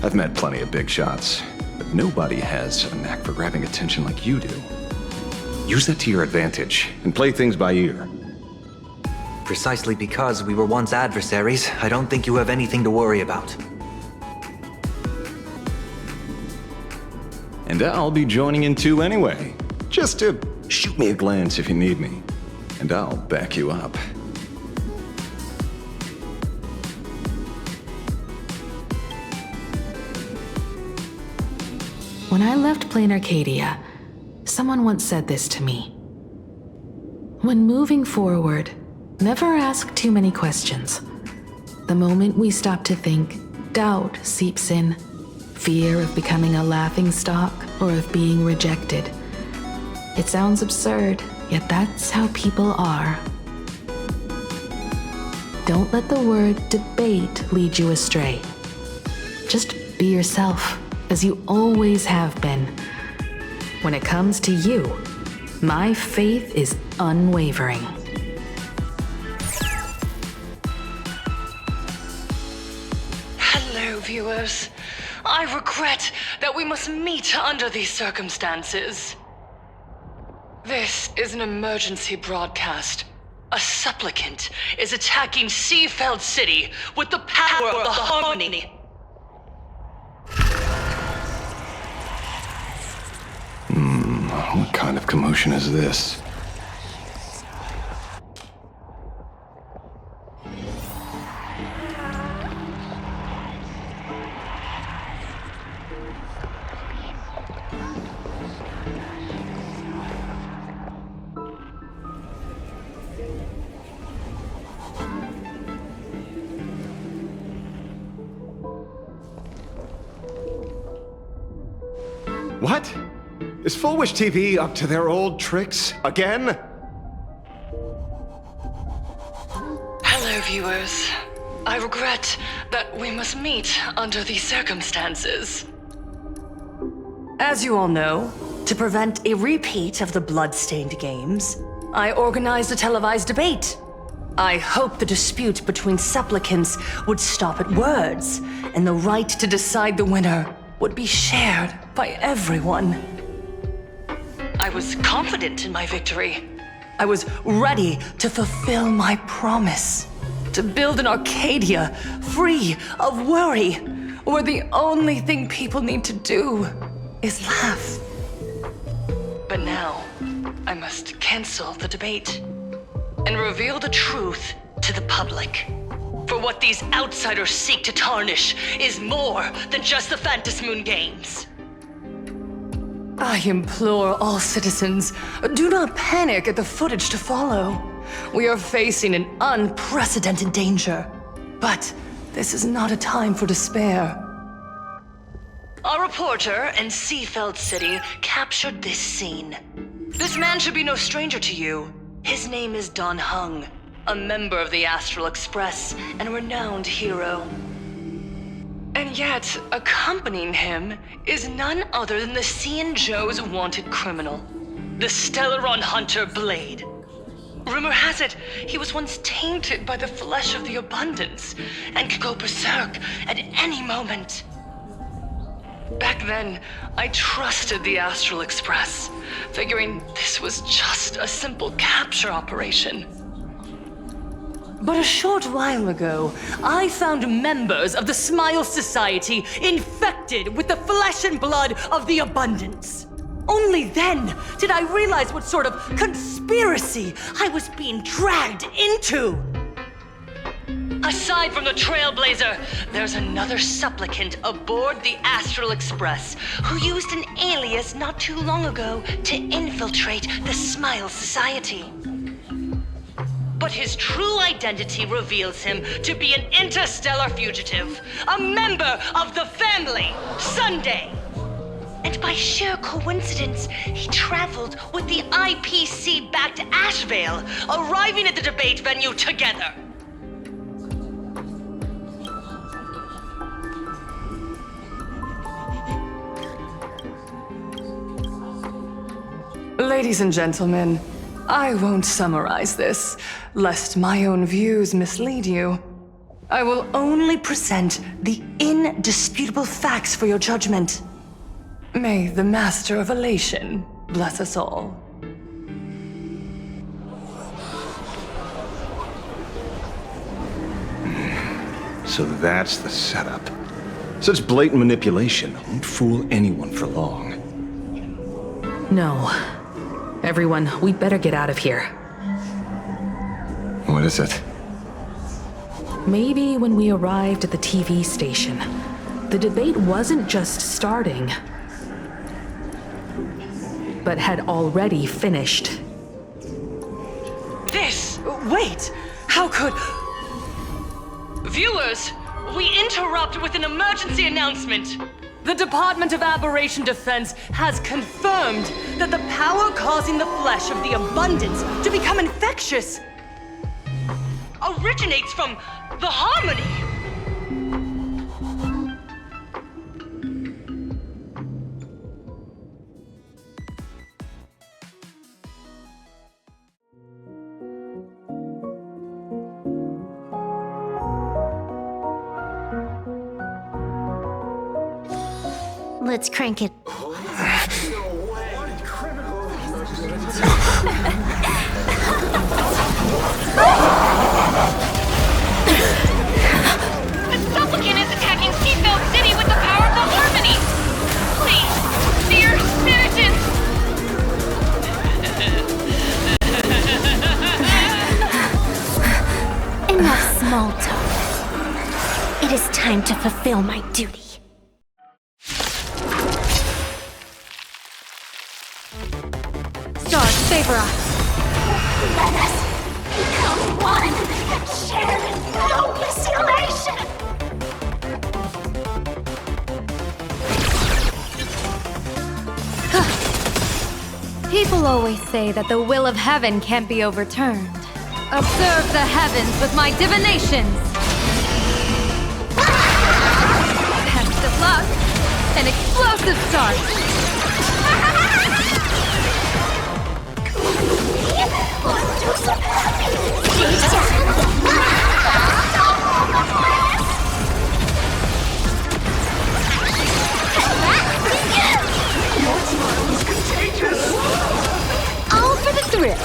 I've met plenty of big shots, but nobody has a knack for grabbing attention like you do. Use that to your advantage, and play things by ear. Precisely because we were once adversaries, I don't think you have anything to worry about. And I'll be joining in too anyway. Just to shoot me a glance if you need me, and I'll back you up. When I left Planarcadia, someone once said this to me. When moving forward, never ask too many questions. The moment we stop to think, doubt seeps in. Fear of becoming a laughingstock or of being rejected. It sounds absurd, yet that's how people are. Don't let the word debate lead you astray. Just be yourself, as you always have been. When it comes to you, my faith is unwavering. Hello, viewers. I regret that we must meet under these circumstances. This is an emergency broadcast. A supplicant is attacking Seafeld City with the power of the Harmony. What kind of commotion is this? What? Is Full Wish TV up to their old tricks again? Hello, viewers. I regret that we must meet under these circumstances. As you all know, to prevent a repeat of the blood-stained games, I organized a televised debate. I hoped the dispute between supplicants would stop at words, and the right to decide the winner would be shared by everyone. I was confident in my victory. I was ready to fulfill my promise. To build an Arcadia free of worry, where the only thing people need to do is laugh. But now, I must cancel the debate and reveal the truth to the public. For what these outsiders seek to tarnish is more than just the Phantom Moon games. I implore all citizens, do not panic at the footage to follow. We are facing an unprecedented danger. But this is not a time for despair. Our reporter in Seafeld City captured this scene. This man should be no stranger to you. His name is Don Hung, a member of the Astral Express and a renowned hero. And yet, accompanying him is none other than the Cian Joe's wanted criminal, the Stellaron hunter Blade. Rumor has it, he was once tainted by the flesh of the Abundance and could go berserk at any moment. Back then, I trusted the Astral Express, figuring this was just a simple capture operation. But a short while ago, I found members of the Smile Society infected with the flesh and blood of the Abundance. Only then did I realize what sort of conspiracy I was being dragged into. Aside from the Trailblazer, there's another supplicant aboard the Astral Express who used an alias not too long ago to infiltrate the Smile Society. But his true identity reveals him to be an interstellar fugitive, a member of the family, Sunday. And by sheer coincidence, he traveled with the IPC back to Ashvale, arriving at the debate venue together. Ladies and gentlemen, I won't summarize this, lest my own views mislead you. I will only present the indisputable facts for your judgment. May the Master of Elation bless us all. So that's the setup. Such blatant manipulation won't fool anyone for long. No. Everyone, we'd better get out of here. What is it? Maybe when we arrived at the TV station, the debate wasn't just starting, but had already finished. Wait! How could... Viewers, we interrupt with an emergency announcement. The Department of Aberration Defense has confirmed that the power causing the flesh of the Abundance to become infectious originates from the Harmony. Let's crank it. The supplicant is attacking Seafeld City with the power of the Harmony! Please, dear citizens! Enough small talk. It is time to fulfill my duty. Stars, favor us. Let us become one and share in boundless elation! People always say that the will of heaven can't be overturned. Observe the heavens with my divinations! Best of luck! An explosive start! Let's do some happy! Your smile is contagious! All for the thrill!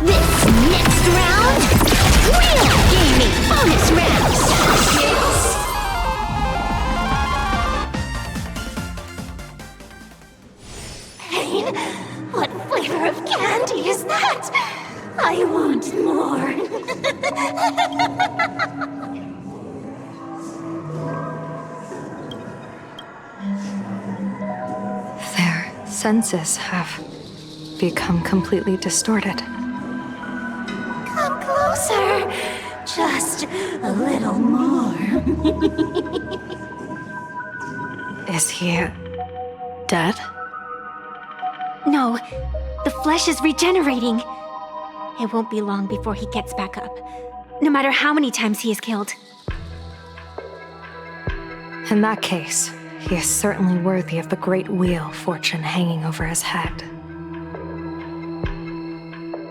This next round, real gaming bonus round starts. Pain? What flavor of candy is that? I want more. Their senses have become completely distorted. Come closer. Just a little more. Is he dead? No, the flesh is regenerating. It won't be long before he gets back up, no matter how many times he is killed. In that case, he is certainly worthy of the great wheel fortune hanging over his head.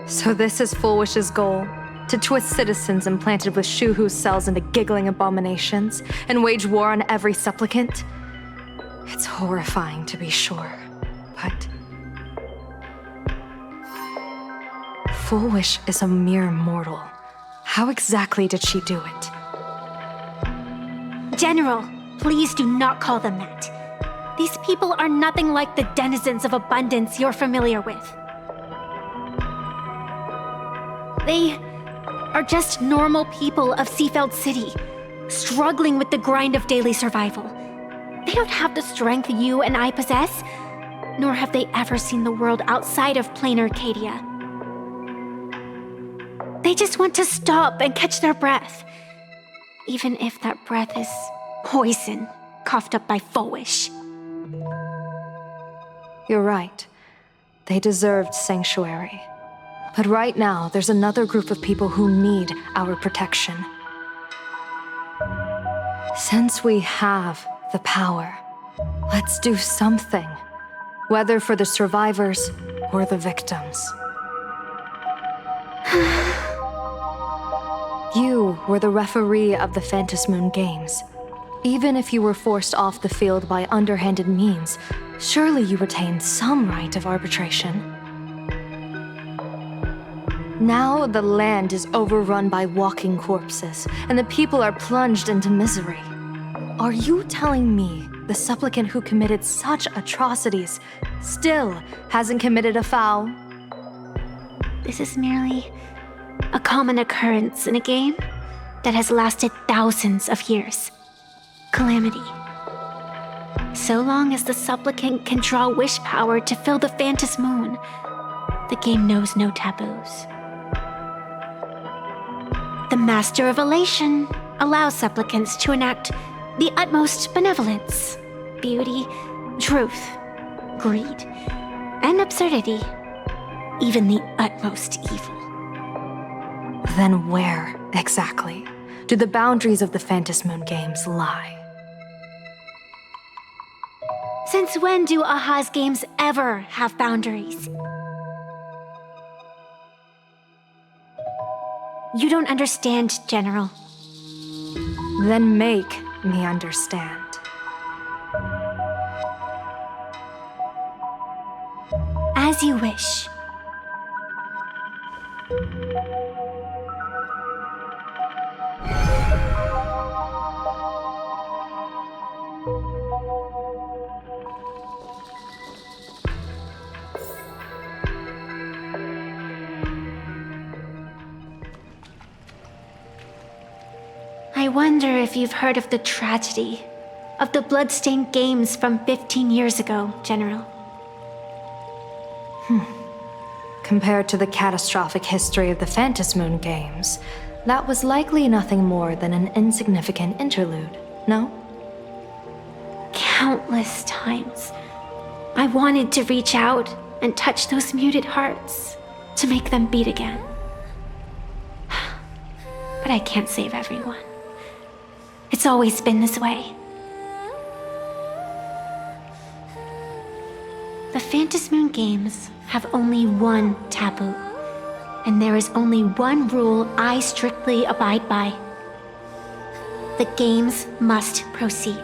So this is Fullwish's goal? To twist citizens implanted with Shuhu's cells into giggling abominations and wage war on every supplicant? It's horrifying to be sure, but Fullwish is a mere mortal. How exactly did she do it? General, please do not call them that. These people are nothing like the denizens of abundance you're familiar with. They are just normal people of Seafeld City, struggling with the grind of daily survival. They don't have the strength you and I possess, nor have they ever seen the world outside of Planarcadia. They just want to stop and catch their breath, even if that breath is poison coughed up by Fullwish. You're right. They deserved sanctuary. But right now, there's another group of people who need our protection. Since we have the power, let's do something. Whether for the survivors or the victims. You were the referee of the Phantom Moon Games. Even if you were forced off the field by underhanded means, surely you retained some right of arbitration. Now the land is overrun by walking corpses, and the people are plunged into misery. Are you telling me the supplicant who committed such atrocities still hasn't committed a foul? This is merely a common occurrence in a game that has lasted thousands of years. Calamity. So long as the supplicant can draw wish power to fill the Phantom Moon, the game knows no taboos. The Master of Elation allows supplicants to enact the utmost benevolence, beauty, truth, greed, and absurdity, even the utmost evil. Then where, exactly, do the boundaries of the Phantom Moon Games lie? Since when do Aha's games ever have boundaries? You don't understand, General. Then make me understand. As you wish. I wonder if you've heard of the tragedy of the bloodstained games from 15 years ago, General. Compared to the catastrophic history of the Phantasmoon games, that was likely nothing more than an insignificant interlude, no? Countless times, I wanted to reach out and touch those muted hearts to make them beat again. But I can't save everyone. It's always been this way. The Phantasmoon games have only one taboo, and there is only one rule I strictly abide by. The games must proceed,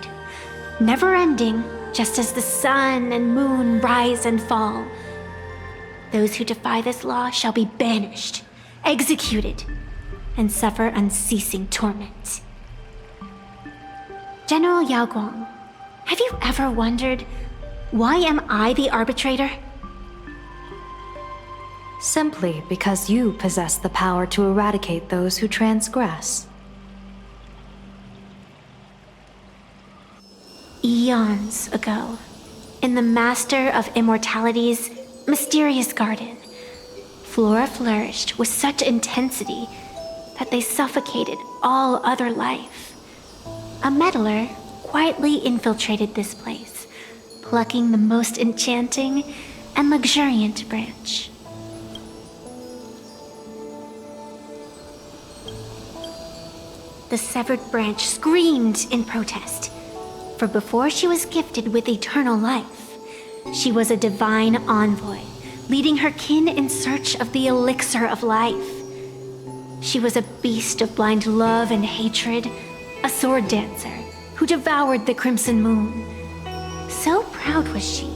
never ending, just as the sun and moon rise and fall. Those who defy this law shall be banished, executed, and suffer unceasing torment. General Yao Guang, have you ever wondered, why am I the arbitrator? Simply because you possess the power to eradicate those who transgress. Eons ago, in the Master of Immortality's mysterious garden, flora flourished with such intensity that they suffocated all other life. A meddler quietly infiltrated this place, plucking the most enchanting and luxuriant branch. The severed branch screamed in protest, for before she was gifted with eternal life, she was a divine envoy, leading her kin in search of the elixir of life. She was a beast of blind love and hatred, a sword dancer who devoured the crimson moon. So proud was she,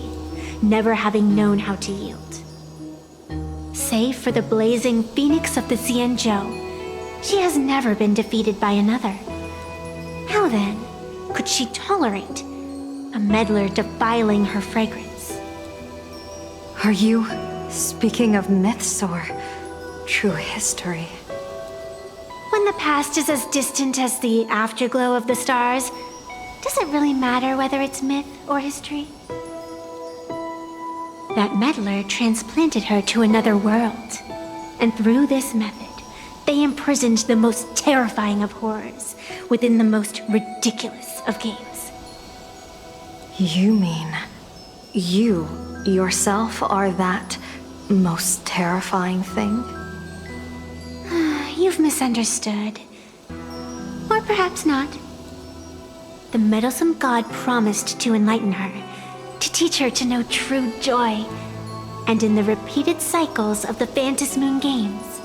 never having known how to yield. Save for the blazing phoenix of the Xianzhou, she has never been defeated by another. How then could she tolerate a meddler defiling her fragrance? Are you speaking of myths or true history? When the past is as distant as the afterglow of the stars, does it really matter whether it's myth or history? That meddler transplanted her to another world, and through this method, they imprisoned the most terrifying of horrors within the most ridiculous of games. You mean you yourself are that most terrifying thing? You've misunderstood. Or perhaps not. The meddlesome god promised to enlighten her, to teach her to know true joy. And in the repeated cycles of the Phantasmoon games,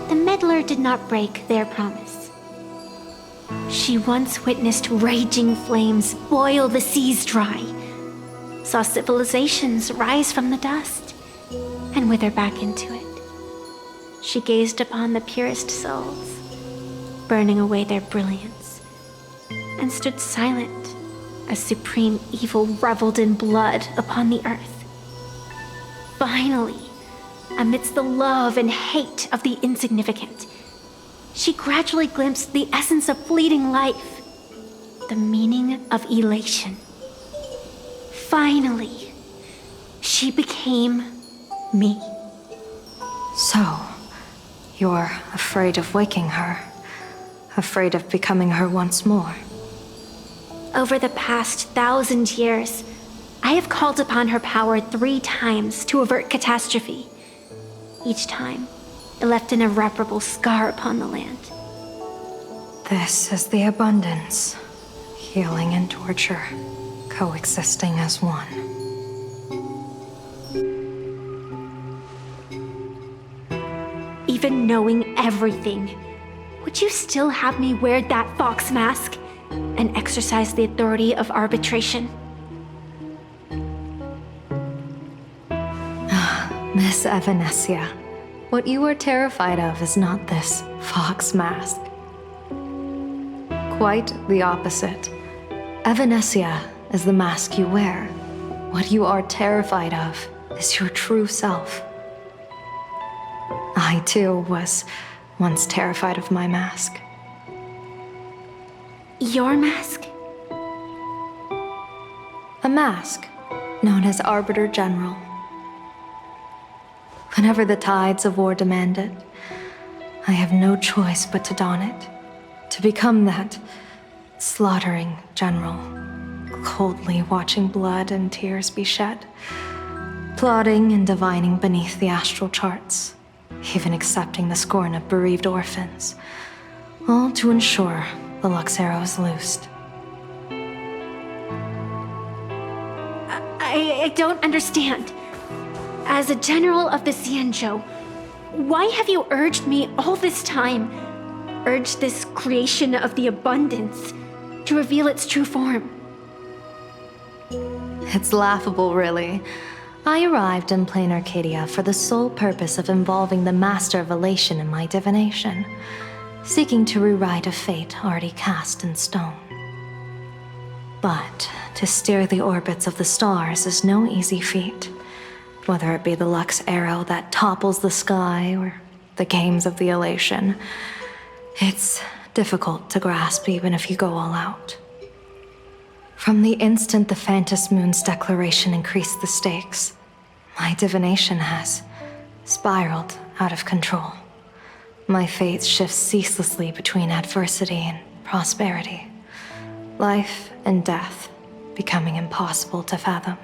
the meddler did not break their promise. She once witnessed raging flames boil the seas dry, saw civilizations rise from the dust, and wither back into it. She gazed upon the purest souls, burning away their brilliance, and stood silent as supreme evil reveled in blood upon the earth. Finally, amidst the love and hate of the insignificant, she gradually glimpsed the essence of fleeting life, the meaning of elation. Finally, she became me. So, you're afraid of waking her, afraid of becoming her once more. Over the past 1,000 years, I have called upon her power 3 times to avert catastrophe. Each time, it left an irreparable scar upon the land. This is the abundance, healing and torture, coexisting as one. Even knowing everything, would you still have me wear that fox mask and exercise the authority of arbitration? Miss Evanescia, what you are terrified of is not this fox mask. Quite the opposite. Evanescia is the mask you wear. What you are terrified of is your true self. I too was once terrified of my mask. Your mask? A mask known as Arbiter General. Whenever the tides of war demand it, I have no choice but to don it. To become that slaughtering general, coldly watching blood and tears be shed, plotting and divining beneath the astral charts, even accepting the scorn of bereaved orphans, all to ensure the Lux Arrow is loosed. I don't understand. As a general of the Xianzhou, why have you urged me all this time, urged this creation of the abundance, to reveal its true form? It's laughable, really. I arrived in Planarcadia for the sole purpose of involving the Master of Elation in my divination, seeking to rewrite a fate already cast in stone. But to steer the orbits of the stars is no easy feat, whether it be the Lux Arrow that topples the sky or the games of the Elation. It's difficult to grasp even if you go all out. From the instant the Phantom Moon's declaration increased the stakes, my divination has spiraled out of control. My fate shifts ceaselessly between adversity and prosperity, life and death becoming impossible to fathom.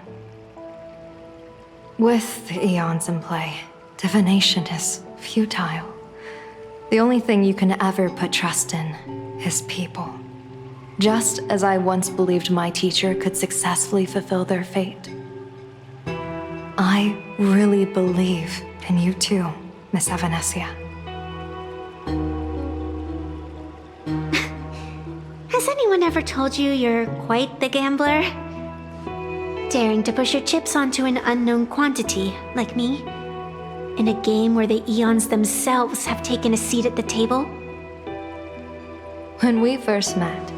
With the eons in play, divination is futile. The only thing you can ever put trust in is people. Just as I once believed my teacher could successfully fulfill their fate. I really believe in you too, Miss Evanesia. Has anyone ever told you you're quite the gambler? Daring to push your chips onto an unknown quantity, like me? In a game where the eons themselves have taken a seat at the table? When we first met,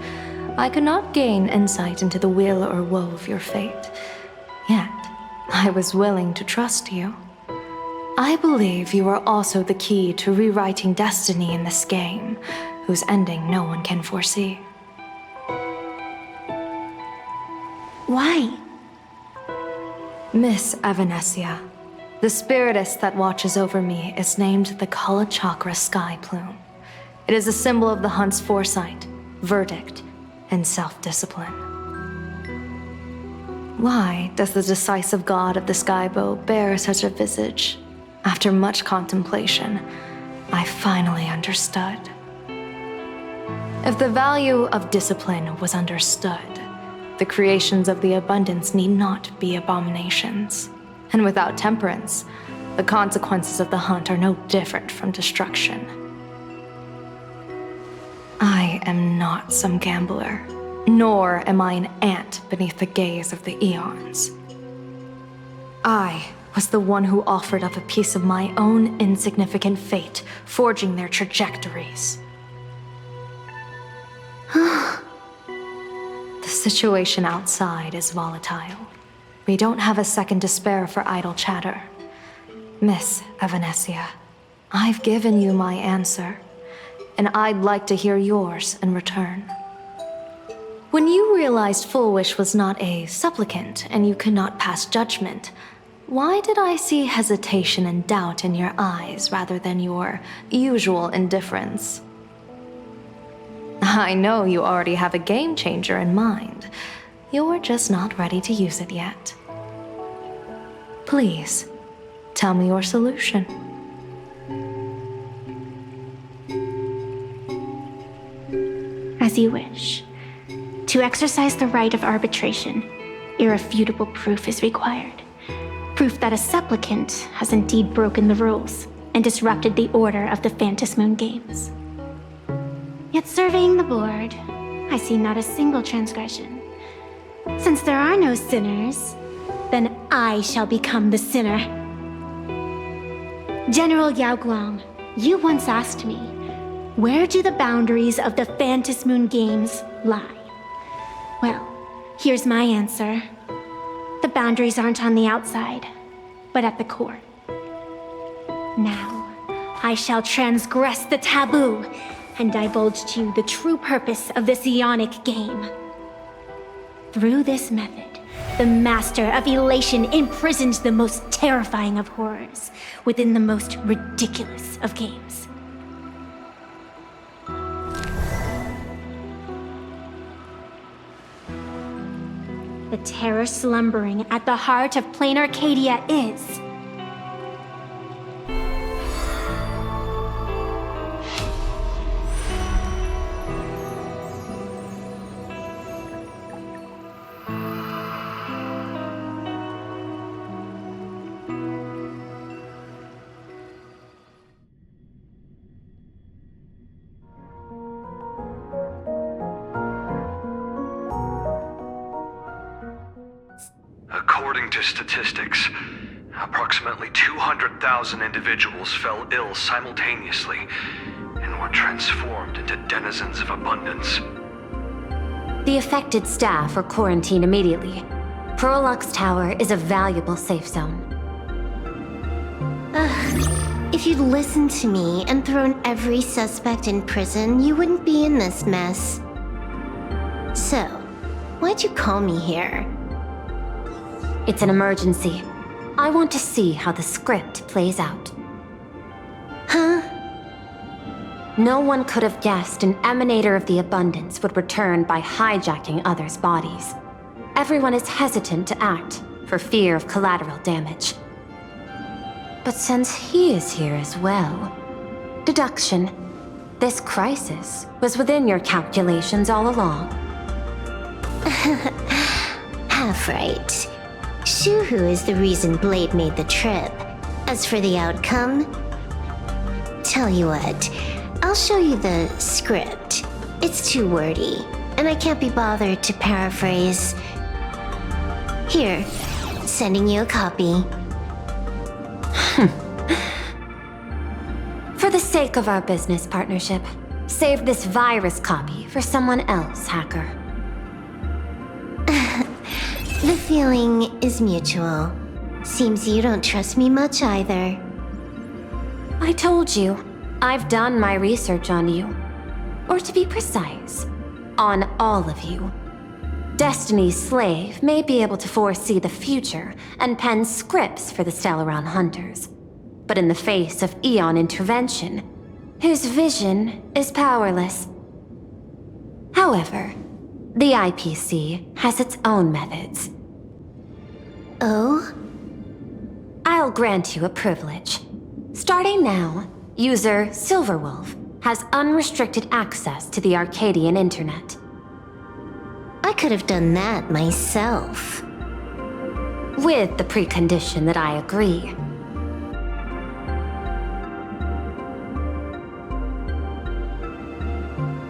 I could not gain insight into the will or woe of your fate. Yet, I was willing to trust you. I believe you are also the key to rewriting destiny in this game, whose ending no one can foresee. Why? Miss Evanesia, the spiritess that watches over me is named the Kala Chakra Sky Plume. It is a symbol of the hunt's foresight, verdict, and self-discipline. Why does the decisive god of the skybow bear such a visage? After much contemplation, I finally understood. If the value of discipline was understood, the creations of the abundance need not be abominations. And without temperance, the consequences of the hunt are no different from destruction. I am not some gambler, nor am I an ant beneath the gaze of the eons. I was the one who offered up a piece of my own insignificant fate, forging their trajectories. The situation outside is volatile. We don't have a second to spare for idle chatter. Miss Evanesia, I've given you my answer, and I'd like to hear yours in return. When you realized Full Wish was not a supplicant and you could not pass judgment, why did I see hesitation and doubt in your eyes rather than your usual indifference? I know you already have a game changer in mind. You're just not ready to use it yet. Please, tell me your solution. As you wish. To exercise the right of arbitration, irrefutable proof is required. Proof that a supplicant has indeed broken the rules and disrupted the order of the Phantom Moon Games. Yet surveying the board, I see not a single transgression. Since there are no sinners, then I shall become the sinner. General Yao Guang, you once asked me, where do the boundaries of the Phantom Moon Games lie? Well, here's my answer. The boundaries aren't on the outside, but at the core. Now, I shall transgress the taboo and divulge to you the true purpose of this Ionic game. Through this method, The master of elation imprisoned the most terrifying of horrors within the most ridiculous of games. The terror slumbering at the heart of Planarcadia is... According to statistics, approximately 200,000 individuals fell ill simultaneously and were transformed into denizens of abundance. The affected staff are quarantined immediately. Prolux Tower is a valuable safe zone. If you'd listened to me and thrown every suspect in prison, you wouldn't be in this mess. So, why'd you call me here? It's an emergency. I want to see how the script plays out. Huh? No one could have guessed an emanator of the abundance would return by hijacking others' bodies. Everyone is hesitant to act for fear of collateral damage. But since he is here as well... Deduction. This crisis was within your calculations all along. Half right. Shuhu is the reason Blade made the trip. As for the outcome... Tell you what, I'll show you the script. It's too wordy, and I can't be bothered to paraphrase. Here, sending you a copy. For the sake of our business partnership, save this virus copy for someone else, hacker. The feeling is mutual. Seems you don't trust me much either. I told you, I've done my research on you. Or to be precise, on all of you. Destiny's slave may be able to foresee the future and pen scripts for the Stellaron hunters. But in the face of Eon intervention, his vision is powerless. However, the IPC has its own methods. Oh? I'll grant you a privilege. Starting now, user Silverwolf has unrestricted access to the Arcadian internet. I could have done that myself. With the precondition that I agree.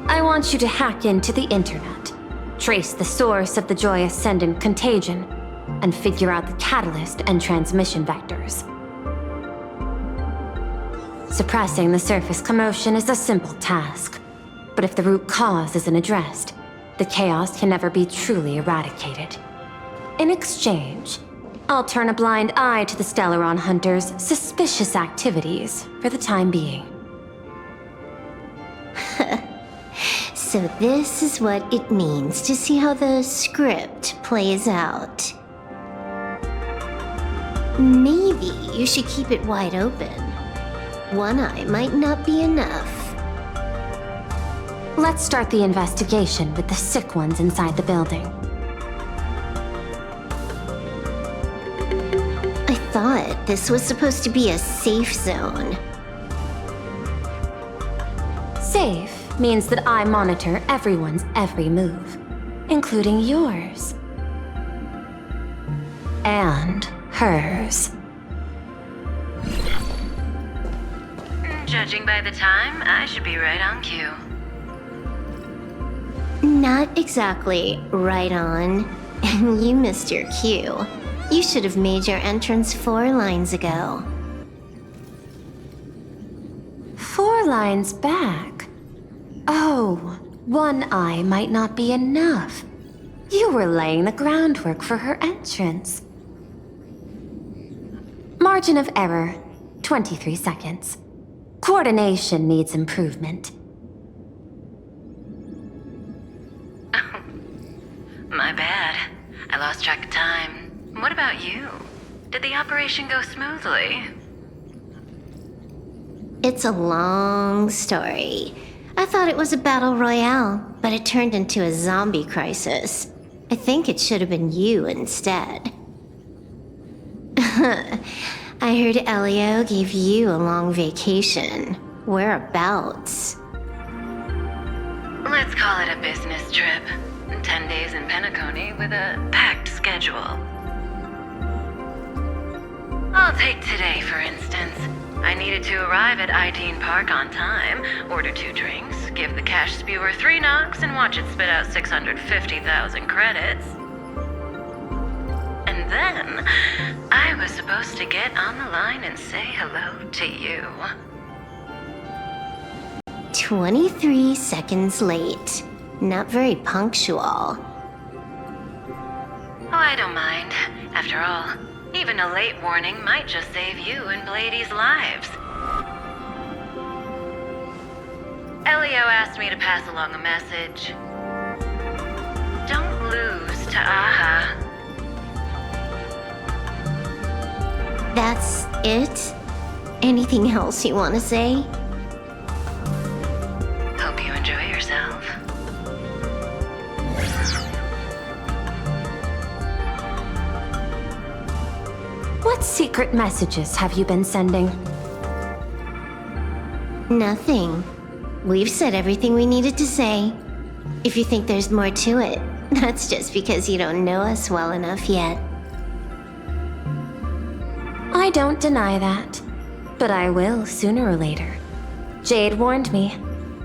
I want you to hack into the internet, trace the source of the Joy Ascendant contagion, and figure out the catalyst and transmission vectors. Suppressing the surface commotion is a simple task, but if the root cause isn't addressed, the chaos can never be truly eradicated. In exchange, I'll turn a blind eye to the Stellaron hunters' suspicious activities for the time being. So this is what it means to see how the script plays out. Maybe you should keep it wide open. One eye might not be enough. Let's start the investigation with the sick ones inside the building. I thought this was supposed to be a safe zone. Safe means that I monitor everyone's every move, including yours. And hers. Judging by the time, I should be right on cue. Not exactly right on. And you missed your cue. You should have made your entrance 4 lines ago. 4 lines back? Oh, one eye might not be enough. You were laying the groundwork for her entrance. Margin of error, 23 seconds. Coordination needs improvement. My bad. I lost track of time. What about you? Did the operation go smoothly? It's a long story. I thought it was a battle royale, but it turned into a zombie crisis. I think it should have been you instead. I heard Elio gave you a long vacation. Whereabouts? Let's call it a business trip. 10 days in Penacony with a packed schedule. I'll take today, for instance. I needed to arrive at I-Teen Park on time, order 2 drinks, give the cash spewer 3 knocks, and watch it spit out 650,000 credits. And then, I was supposed to get on the line and say hello to you. 23 seconds late. Not very punctual. Oh, I don't mind. After all, even a late warning might just save you and Blady's lives. Elio asked me to pass along a message. Don't lose to Aha. That's it? Anything else you want to say? Hope you enjoy yourself. What secret messages have you been sending? Nothing. We've said everything we needed to say. If you think there's more to it, that's just because you don't know us well enough yet. I don't deny that, but I will sooner or later. Jade warned me,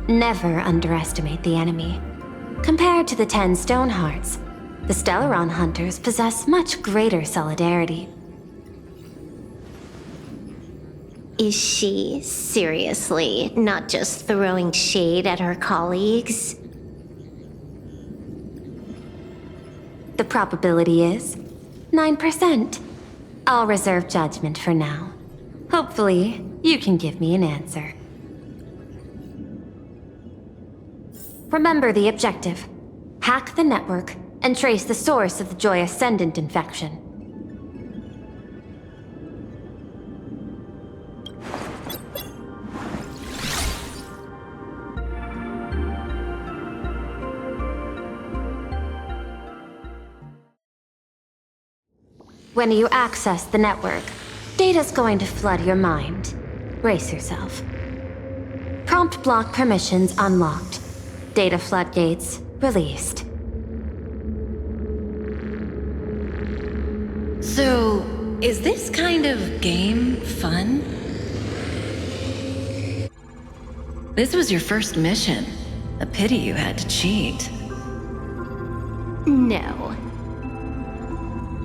never underestimate the enemy. Compared to the 10 Stonehearts, the Stellaron Hunters possess much greater solidarity. Is she seriously not just throwing shade at her colleagues? The probability is 9%. I'll reserve judgment for now. Hopefully, you can give me an answer. Remember the objective. Hack the network and trace the source of the Joy Ascendant infection. When you access the network, data's going to flood your mind. Brace yourself. Prompt block permissions unlocked. Data floodgates released. So, is this kind of game fun? This was your first mission. A pity you had to cheat. No.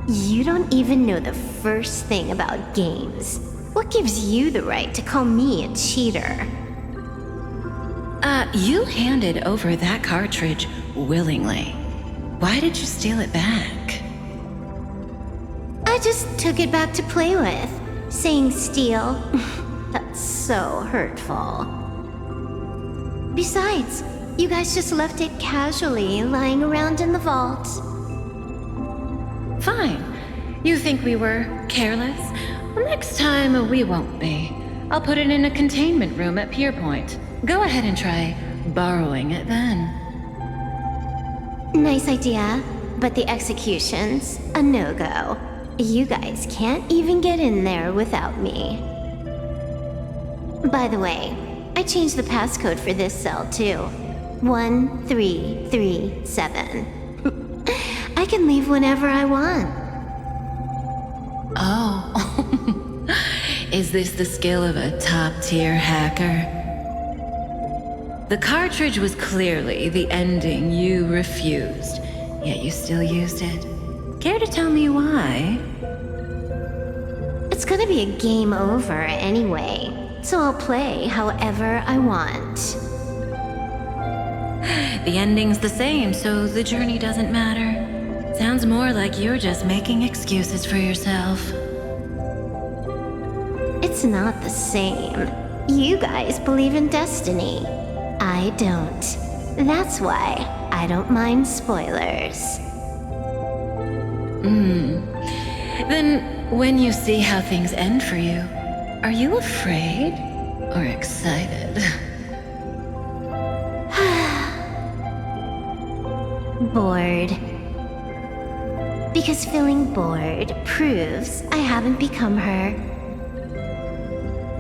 You don't even know the first thing about games. What gives you the right to call me a cheater? You handed over that cartridge willingly. Why did you steal it back? I just took it back to play with. Saying steal, that's so hurtful. Besides, you guys just left it casually lying around in the vault. Fine. You think we were careless? Well, next time, we won't be. I'll put it in a containment room at Pierpoint. Go ahead and try borrowing it then. Nice idea, but the execution's a no-go. You guys can't even get in there without me. By the way, I changed the passcode for this cell too. 1337. I can leave whenever I want. Oh. Is this the skill of a top-tier hacker? The cartridge was clearly the ending you refused, yet you still used it. Care to tell me why? It's gonna be a game over anyway, so I'll play however I want. The ending's the same, so the journey doesn't matter. Sounds more like you're just making excuses for yourself. It's not the same. You guys believe in destiny. I don't. That's why I don't mind spoilers. Then, when you see how things end for you, are you afraid or excited? Bored. Because feeling bored proves I haven't become her.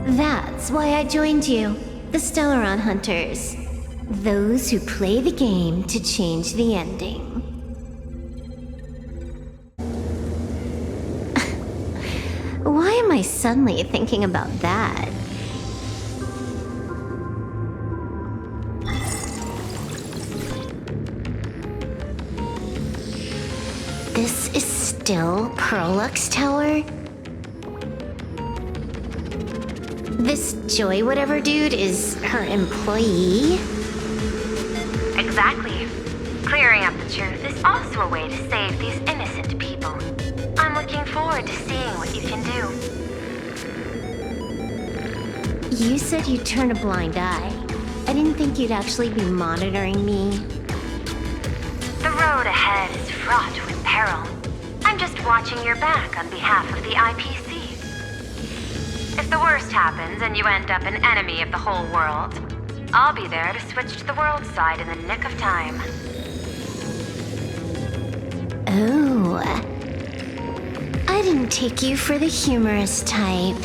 That's why I joined you, the Stellaron Hunters. Those who play the game to change the ending. Why am I suddenly thinking about that? This is still Perlux Tower? This Joy whatever dude is her employee? Exactly. Clearing up the truth is also a way to save these innocent people. I'm looking forward to seeing what you can do. You said you'd turn a blind eye. I didn't think you'd actually be monitoring me. The road ahead is fraught with peril. I'm just watching your back on behalf of the IPC. If the worst happens and you end up an enemy of the whole world, I'll be there to switch to the world side in the nick of time. Oh. I didn't take you for the humorous type.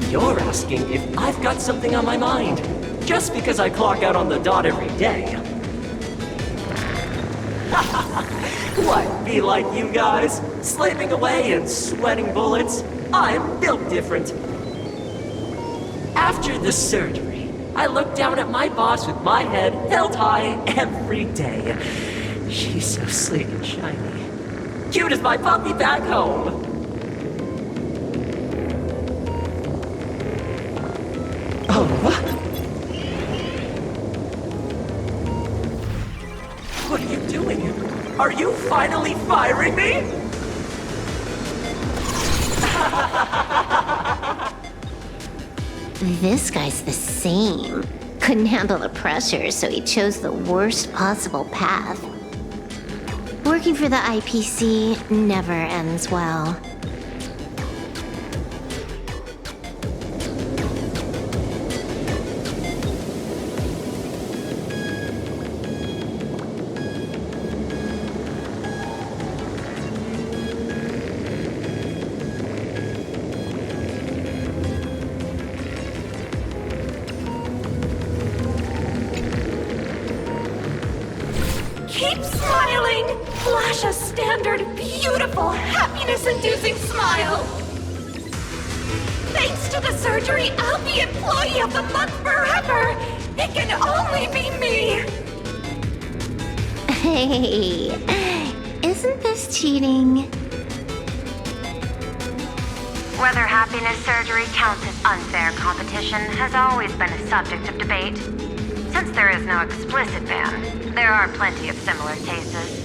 You're asking if I've got something on my mind, just because I clock out on the dot every day. What, be like you guys? Slaving away and sweating bullets? I'm built different. After the surgery, I look down at my boss with my head held high every day. She's so sleek and shiny. Cute as my puppy back home. Oh, what? What are you doing? Are you finally firing me? This guy's the same. Couldn't handle the pressure, so he chose the worst possible path. Working for the IPC never ends well. Keep smiling! Flash a standard, beautiful, happiness-inducing smile! Thanks to the surgery, I'll be Employee of the Month forever! It can only be me! Hey, isn't this cheating? Whether happiness surgery counts as unfair competition has always been a subject of debate. Since there is no explicit ban, there are plenty of similar cases.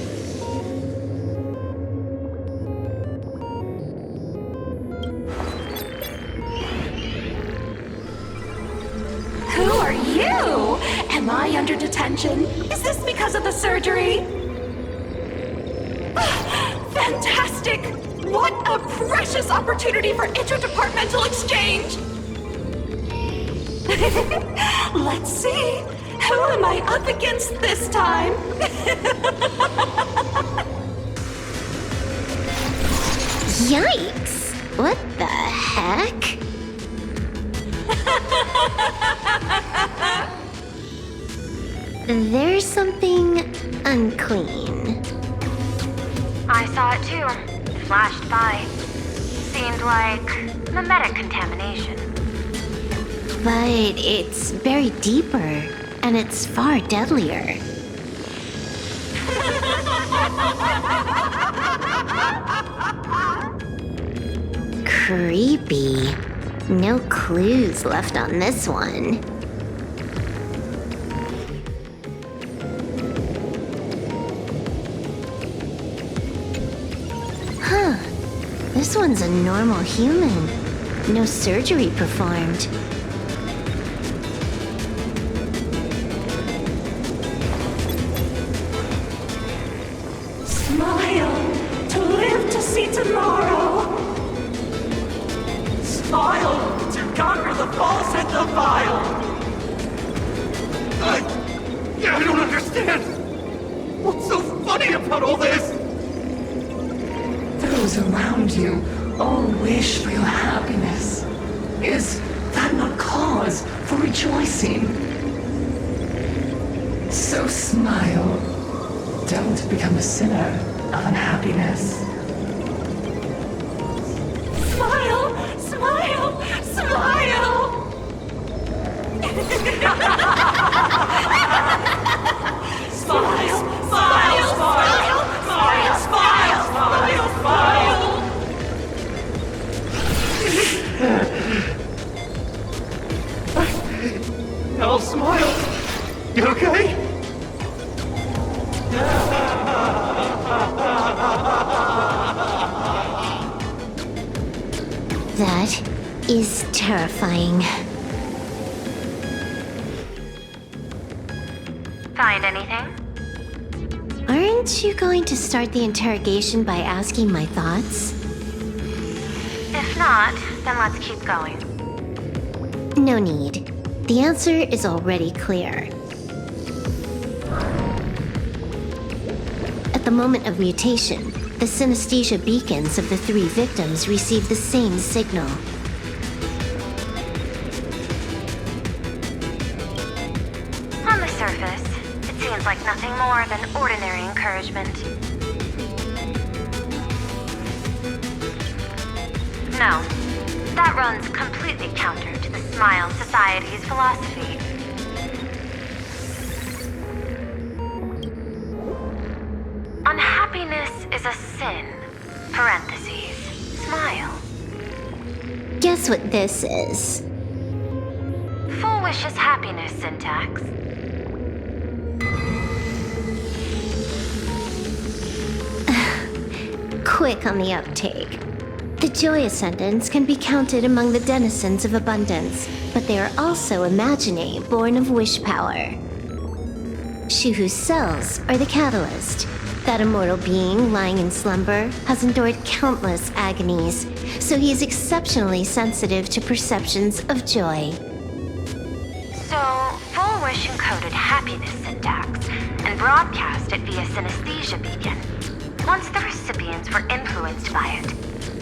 Who are you? Am I under detention? Is this because of the surgery? Fantastic! What a precious opportunity for interdepartmental exchange! Let's see. Who am I up against this time? Yikes! What the heck? There's something unclean. I saw it too. Flashed by. Seemed like mimetic contamination. But it's buried deeper, and it's far deadlier. Creepy. No clues left on this one. This one's a normal human. No surgery performed. Smile to live to see tomorrow. Smile to conquer the false and the vile. I don't understand. What's so funny about all this? Those around you all wish for your happiness. Is that not cause for rejoicing? So smile. Don't become a sinner of unhappiness. Smile! Smile! Smile! Smile! Smile! Smile! Smile! Smile! Smile! Smile! No, smile. You okay? That is terrifying. Find anything? Aren't you going to start the interrogation by asking my thoughts? If not, then let's keep going. No need. The answer is already clear. At the moment of mutation, the synesthesia beacons of the 3 victims received the same signal. On the surface, it seems like nothing more than ordinary encouragement. No, that runs completely counter to the Smile Society's philosophy. Unhappiness is a sin. Parentheses. Smile. Guess what this is? Full wish is happiness syntax. Quick on the uptake. The Joy Ascendants can be counted among the denizens of abundance, but they are also imaginae born of wish power. Shuhu's cells are the catalyst. That immortal being lying in slumber has endured countless agonies, so he is exceptionally sensitive to perceptions of joy. So, Full Wish encoded happiness syntax and broadcast it via synesthesia beacon. Once the recipients were influenced by it,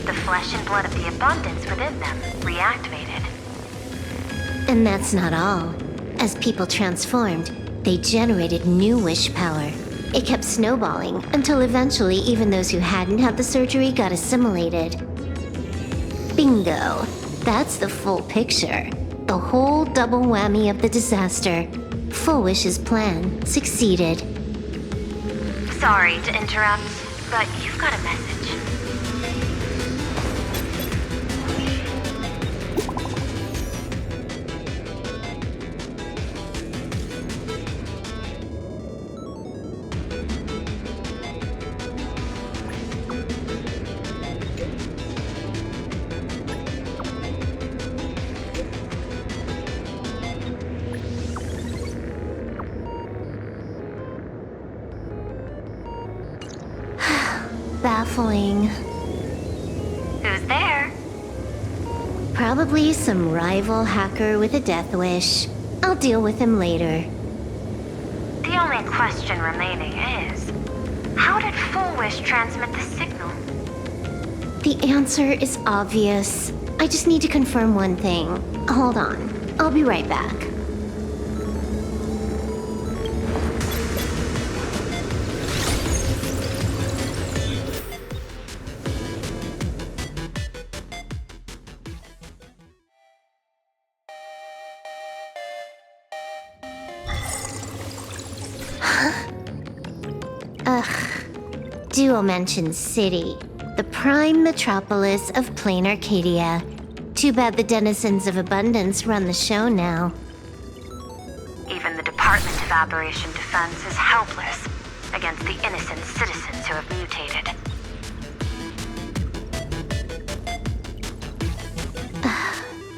the flesh and blood of the abundance within them reactivated. And that's not all. As people transformed, they generated new wish power. It kept snowballing until eventually even those who hadn't had the surgery got assimilated. Bingo! That's the full picture. The whole double whammy of the disaster. Full Wish's plan succeeded. Sorry to interrupt, but you've got a message. Baffling. Who's there? Probably some rival hacker with a death wish. I'll deal with him later. The only question remaining is, how did Full Wish transmit the signal? The answer is obvious. I just need to confirm one thing. Hold on. I'll be right back. Duo mentions City, the prime metropolis of Planarcadia. Too bad the denizens of abundance run the show now. Even the Department of Aberration Defense is helpless against the innocent citizens who have mutated.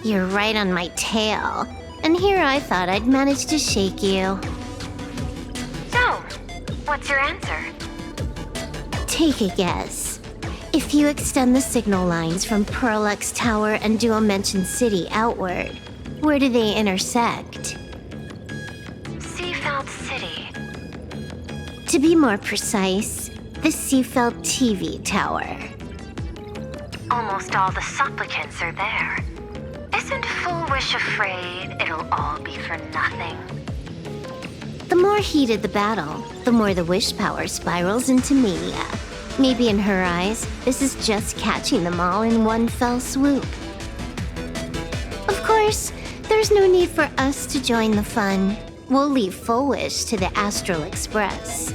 You're right on my tail. And here I thought I'd manage to shake you. So, what's your answer? Take a guess. If you extend the signal lines from Parallax Tower and Dual-Mention City outward, where do they intersect? Seafeld City. To be more precise, the Seafeld TV Tower. Almost all the supplicants are there. Isn't Fullwish afraid it'll all be for nothing? The more heated the battle, the more the wish power spirals into mania. Maybe in her eyes, this is just catching them all in one fell swoop. Of course, there's no need for us to join the fun. We'll leave Fullwish to the Astral Express.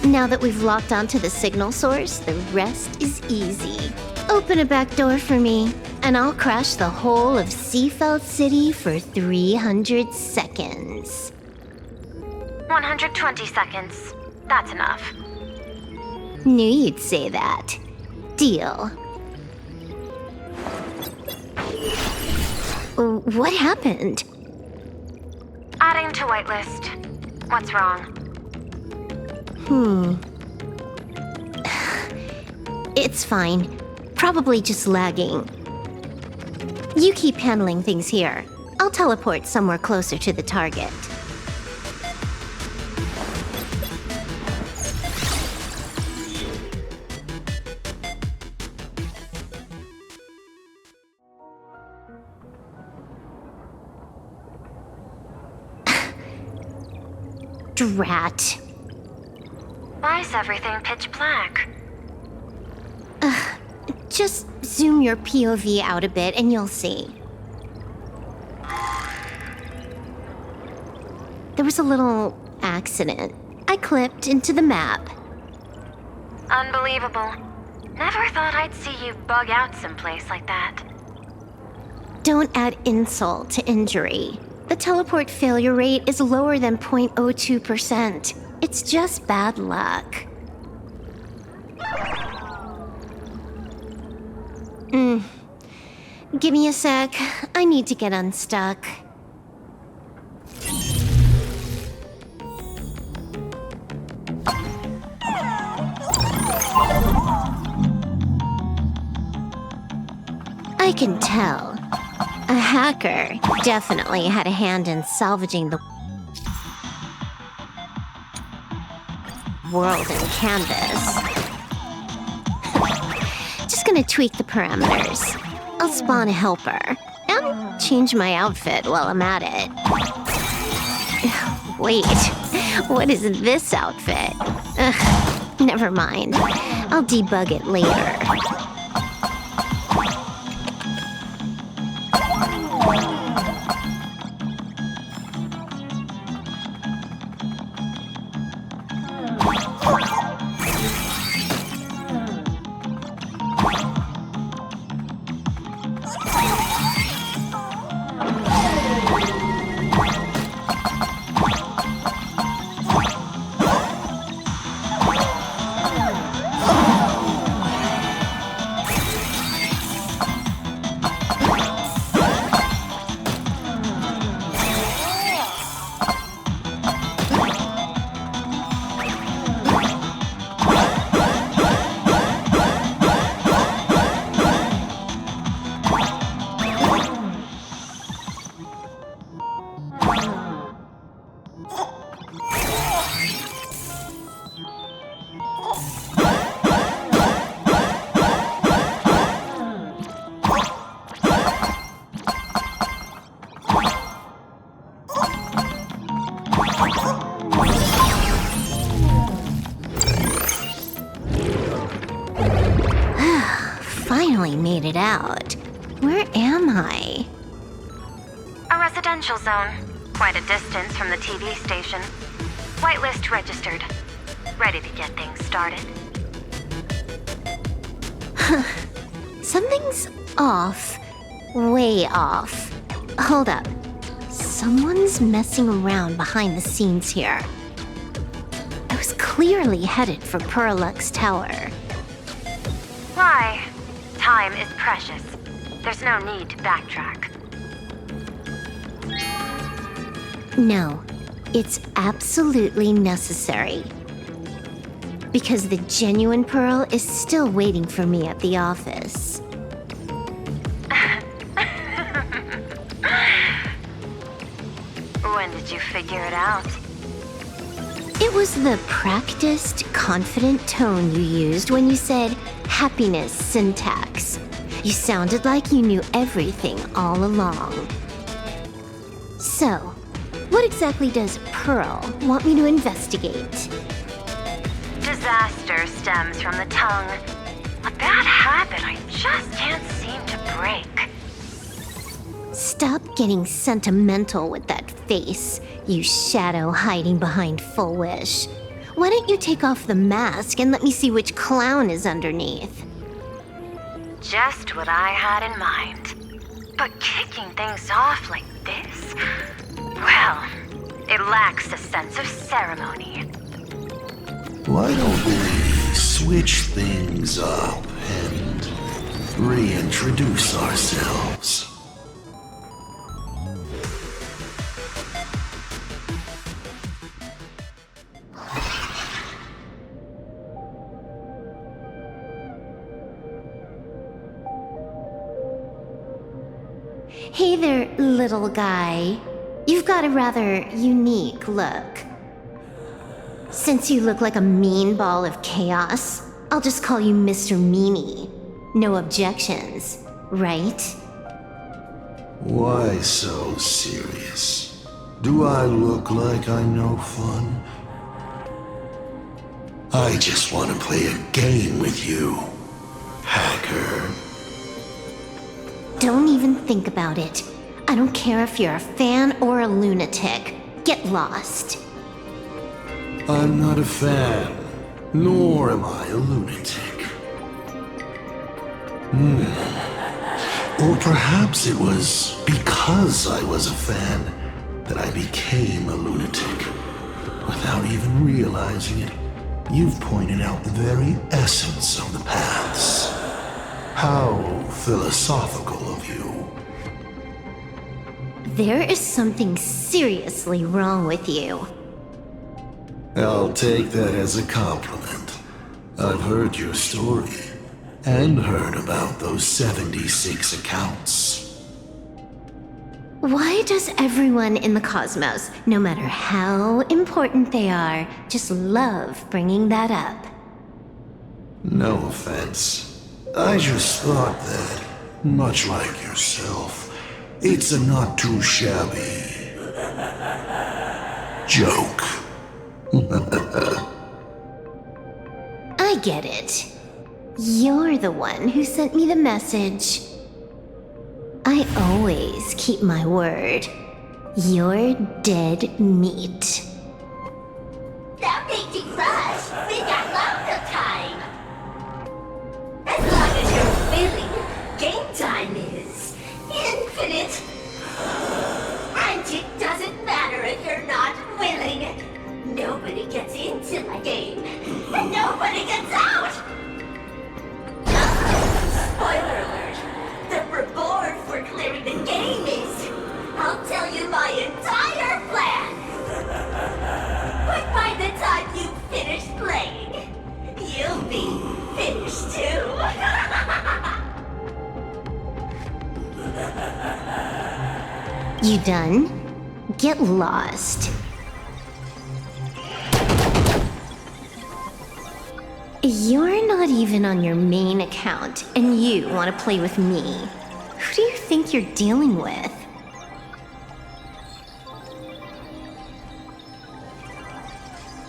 Now that we've locked onto the signal source, the rest is easy. Open a back door for me, and I'll crash the whole of Seafeld City for 300 seconds. 120 seconds. That's enough. Knew you'd say that. Deal. What happened? Adding to whitelist. What's wrong? It's fine. Probably just lagging. You keep handling things here. I'll teleport somewhere closer to the target. Drat. Why is everything pitch black? Just zoom your POV out a bit and you'll see. There was a little accident. I clipped into the map. Unbelievable. Never thought I'd see you bug out someplace like that. Don't add insult to injury. The teleport failure rate is lower than 0.02%. It's just bad luck. Give me a sec. I need to get unstuck. I can tell. A hacker definitely had a hand in salvaging the world in Canvas. Just gonna tweak the parameters. I'll spawn a helper and change my outfit while I'm at it. Wait, what is this outfit? Never mind. I'll debug it later. Finally made it out. Where am I? A residential zone. Quite a distance from the TV station. Whitelist registered. Ready to get things started. Something's off. Way off. Hold up. Someone's messing around behind the scenes here. I was clearly headed for Parallax Tower. Why? Time is precious. There's no need to backtrack. No, it's absolutely necessary. Because the genuine Pearl is still waiting for me at the office. When did you figure it out? It was the practiced, confident tone you used when you said happiness syntax. You sounded like you knew everything all along. So, what exactly does Pearl want me to investigate? Disaster stems from the tongue. A bad habit I just can't seem to break. Stop getting sentimental with that face, you shadow hiding behind Full Wish. Why don't you take off the mask and let me see which clown is underneath? Just what I had in mind. But kicking things off like this? Well, it lacks a sense of ceremony. Why don't we switch things up and reintroduce ourselves? Hey there, little guy. You've got a rather unique look. Since you look like a mean ball of chaos, I'll just call you Mr. Meanie. No objections, right? Why so serious? Do I look like I'm no fun? I just want to play a game with you, hacker. Don't even think about it. I don't care if you're a fan or a lunatic. Get lost. I'm not a fan, nor am I a lunatic. Or perhaps it was because I was a fan that I became a lunatic. Without even realizing it, you've pointed out the very essence of the paths. How philosophical of you. There is something seriously wrong with you. I'll take that as a compliment. I've heard your story, and heard about those 76 accounts. Why does everyone in the cosmos, no matter how important they are, just love bringing that up? No offense. I just thought that, much like yourself, it's a not too shabby joke. I get it. You're the one who sent me the message. I always keep my word. You're dead meat. That makes it rush. We got lots of time. As long as you're willing, game time is infinite. And it doesn't matter if you're not willing. Nobody gets into my game, and nobody gets out! Spoiler alert! The reward for clearing the game is... I'll tell you my entire plan! But by the time you finish playing, you'll be finished too! You done? Get lost. You're not even on your main account, and you want to play with me. Who do you think you're dealing with?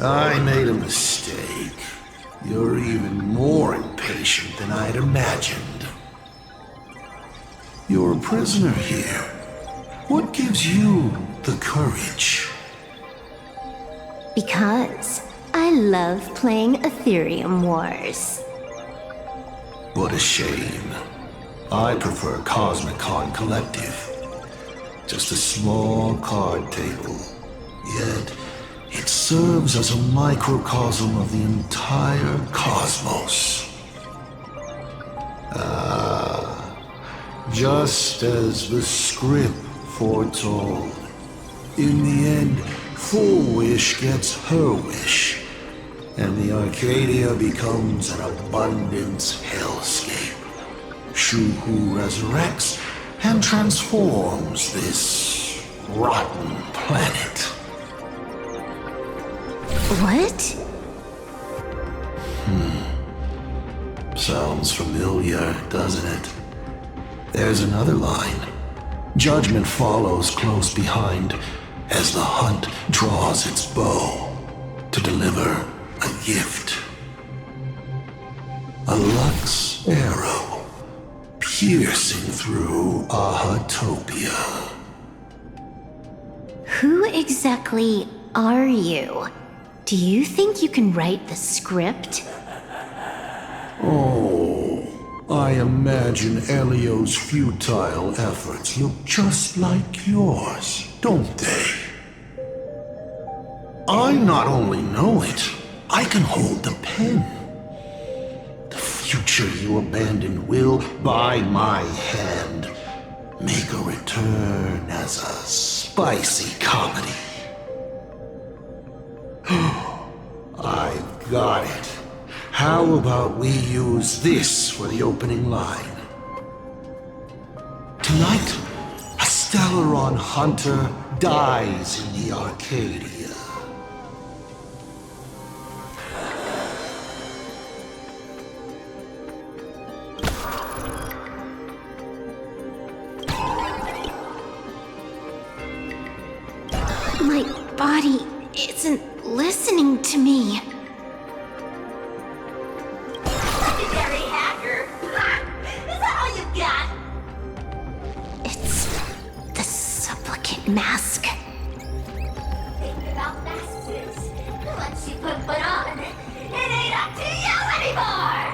I made a mistake. You're even more impatient than I'd imagined. You're a prisoner here. What gives you the courage? Because I love playing Ethereum Wars. What a shame. I prefer Cosmic Con Collective. Just a small card table. Yet, it serves as a microcosm of the entire cosmos. Just as the script foretold. In the end, Full Wish gets her wish, and the Arcadia becomes an abundance hellscape. Shuhu resurrects and transforms this rotten planet. What? Sounds familiar, doesn't it? There's another line. Judgment follows close behind as the hunt draws its bow to deliver a gift. A Lux arrow piercing through Ahatopia. Who exactly are you? Do you think you can write the script? Oh, I imagine Elio's futile efforts look just like yours, don't they? I not only know it, I can hold the pen. The future you abandoned will, by my hand, make a return as a spicy comedy. I've got it. How about we use this for the opening line? Tonight, a Stellaron hunter dies in the Arcadia. My body isn't listening to me. Legendary hacker! Is that all you got? It's the supplicant mask. Thinking about masks is, once you put one on, it ain't up to you anymore!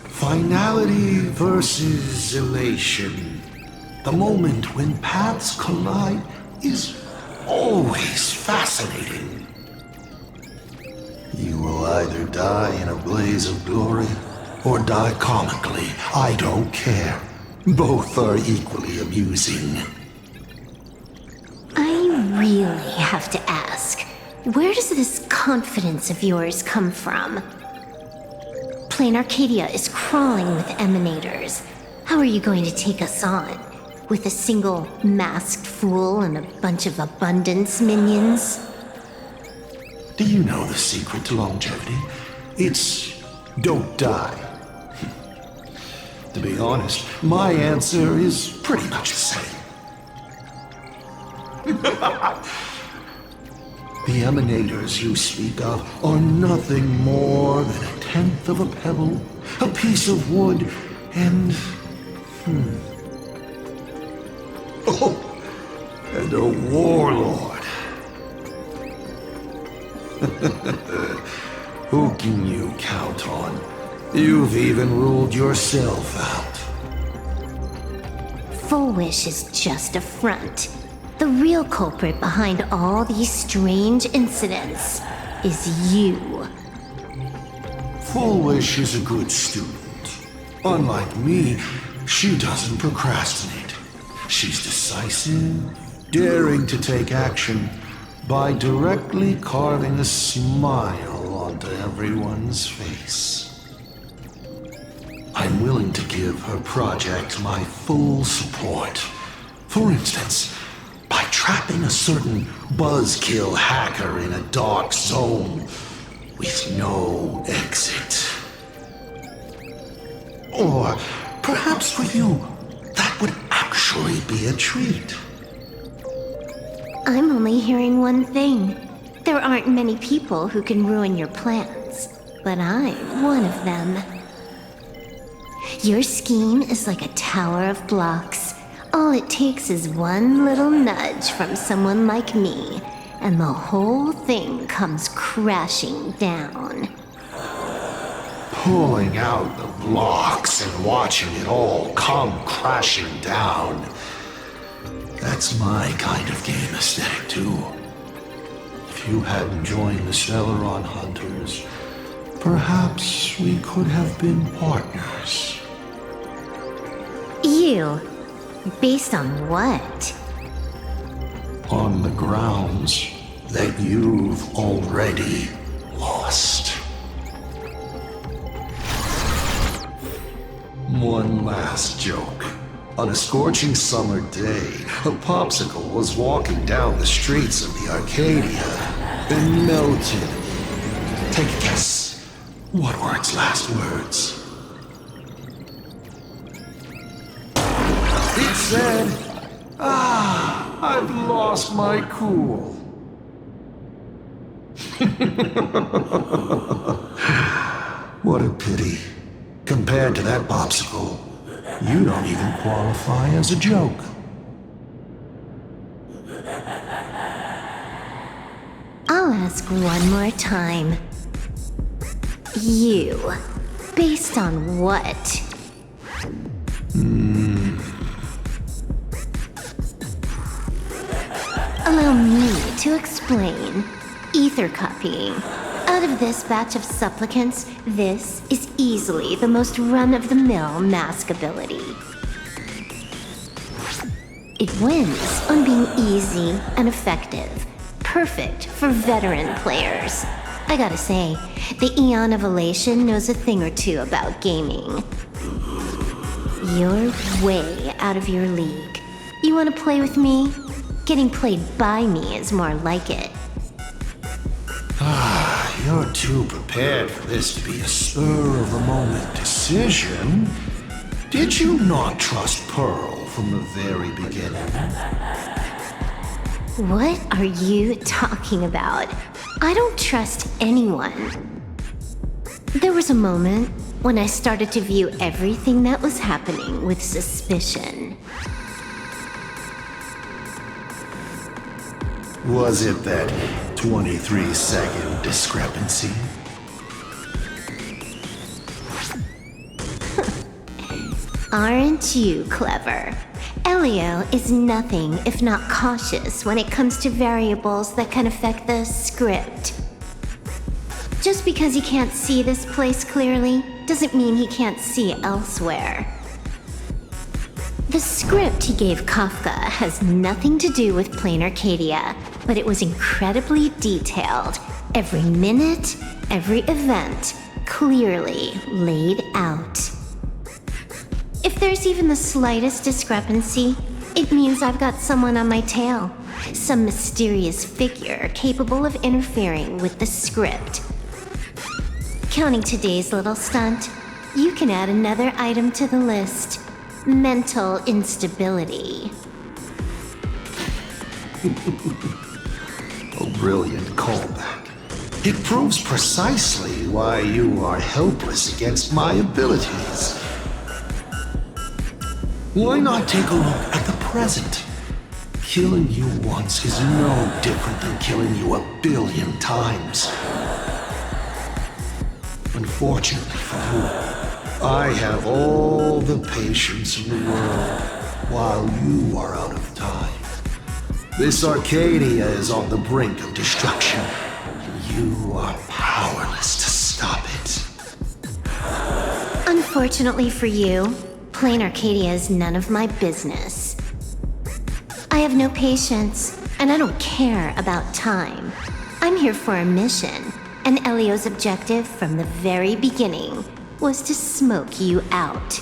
Finality versus elation. The moment when paths collide is always fascinating. You will either die in a blaze of glory or die comically. I don't care. Both are equally amusing. I really have to ask, where does this confidence of yours come from? Planarcadia is crawling with emanators. How are you going to take us on? With a single masked fool and a bunch of abundance minions? Do you know the secret to longevity? It's don't die. To be honest, my answer is pretty much the same. The emanators you speak of are nothing more than a tenth of a pebble, a piece of wood, and... Oh, and a warlord. Who can you count on? You've even ruled yourself out. Full Wish is just a front. The real culprit behind all these strange incidents is you. Full Wish is a good student. Unlike me, she doesn't procrastinate. She's decisive, daring to take action by directly carving a smile onto everyone's face. I'm willing to give her project my full support. For instance, by trapping a certain buzzkill hacker in a dark zone with no exit. Or perhaps for you, that would actually be a treat. I'm only hearing one thing. There aren't many people who can ruin your plans, but I'm one of them. Your scheme is like a tower of blocks. All it takes is one little nudge from someone like me, and the whole thing comes crashing down. Pulling out the blocks and watching it all come crashing down. That's my kind of game aesthetic, too. If you hadn't joined the Stellaron Hunters, Perhaps we could have been partners. You? Based on what? On the grounds that you've already lost. One last joke. On a scorching summer day, a popsicle was walking down the streets of the Arcadia and melted. Take a guess. What were its last words? It said, I've lost my cool. What a pity. Compared to that popsicle, you don't even qualify as a joke. I'll ask one more time. You? Based on what? Allow me to explain. Ether copying. Out of this batch of supplicants, this is easily the most run-of-the-mill mask ability. It wins on being easy and effective. Perfect for veteran players. I gotta say, the Eon of Elation knows a thing or two about gaming. You're way out of your league. You wanna play with me? Getting played by me is more like it. You're too prepared for this to be a spur-of-the-moment decision. Did you not trust Pearl from the very beginning? What are you talking about? I don't trust anyone. There was a moment when I started to view everything that was happening with suspicion. Was it that 23-second discrepancy? Aren't you clever? Elio is nothing if not cautious when it comes to variables that can affect the script. Just because he can't see this place clearly doesn't mean he can't see elsewhere. The script he gave Kafka has nothing to do with Planarcadia, but it was incredibly detailed. Every minute, every event, clearly laid out. If there's even the slightest discrepancy, it means I've got someone on my tail. Some mysterious figure capable of interfering with the script. Counting today's little stunt, you can add another item to the list. Mental instability. A brilliant callback. It proves precisely why you are helpless against my abilities. Why not take a look at the present? Killing you once is no different than killing you 1 billion times. Unfortunately for you, I have all the patience in the world while you are out of time. This Arcadia is on the brink of destruction. You are powerless to stop it. Unfortunately for you, Planarcadia is none of my business. I have no patience, and I don't care about time. I'm here for a mission, and Elio's objective from the very beginning was to smoke you out.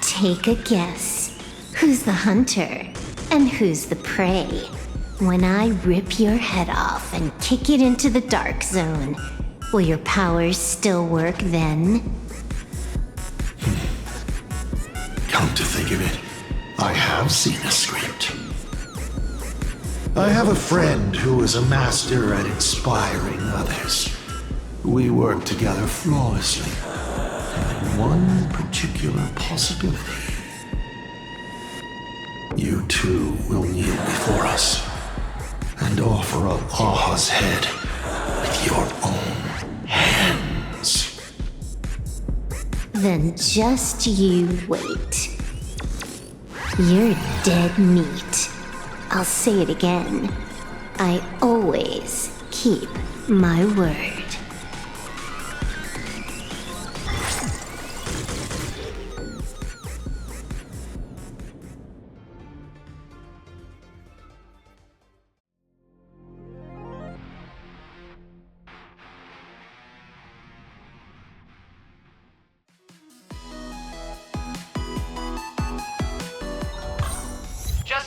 Take a guess. Who's the hunter, and who's the prey? When I rip your head off and kick it into the dark zone, will your powers still work then? Come to think of it, I have seen a script. I have a friend who is a master at inspiring others. We work together flawlessly. And in one particular possibility, you two will kneel before us and offer up Aha's head with your own hands. Then just you wait. You're dead meat. I'll say it again. I always keep my word.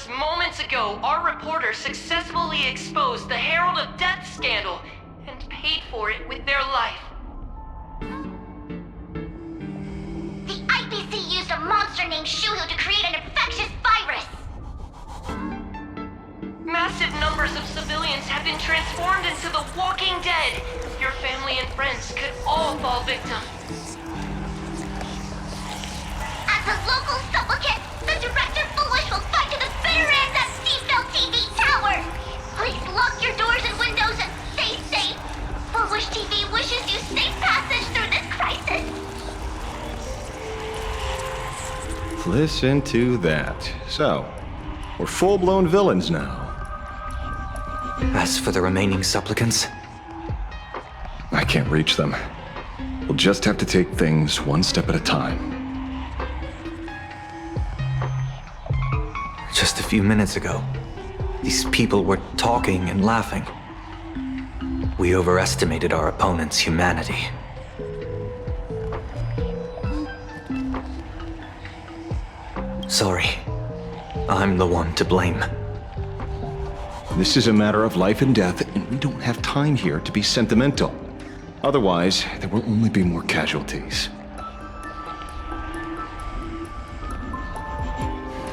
moments ago, our reporter successfully exposed the Herald of Death scandal and paid for it with their life. The IPC used a monster named Shuhu to create an infectious virus! Massive numbers of civilians have been transformed into the Walking Dead. Your family and friends could all fall victim. As a local supplicant, the Director Foolish will fight to the bitter end at Steamville TV Tower! Please lock your doors and windows and stay safe! Foolish TV wishes you safe passage through this crisis! Listen to that. So, we're full-blown villains now. As for the remaining supplicants, I can't reach them. We'll just have to take things one step at a time. just a few minutes ago, these people were talking and laughing. We overestimated our opponent's humanity. Sorry. I'm the one to blame. This is a matter of life and death, and we don't have time here to be sentimental. Otherwise, there will only be more casualties.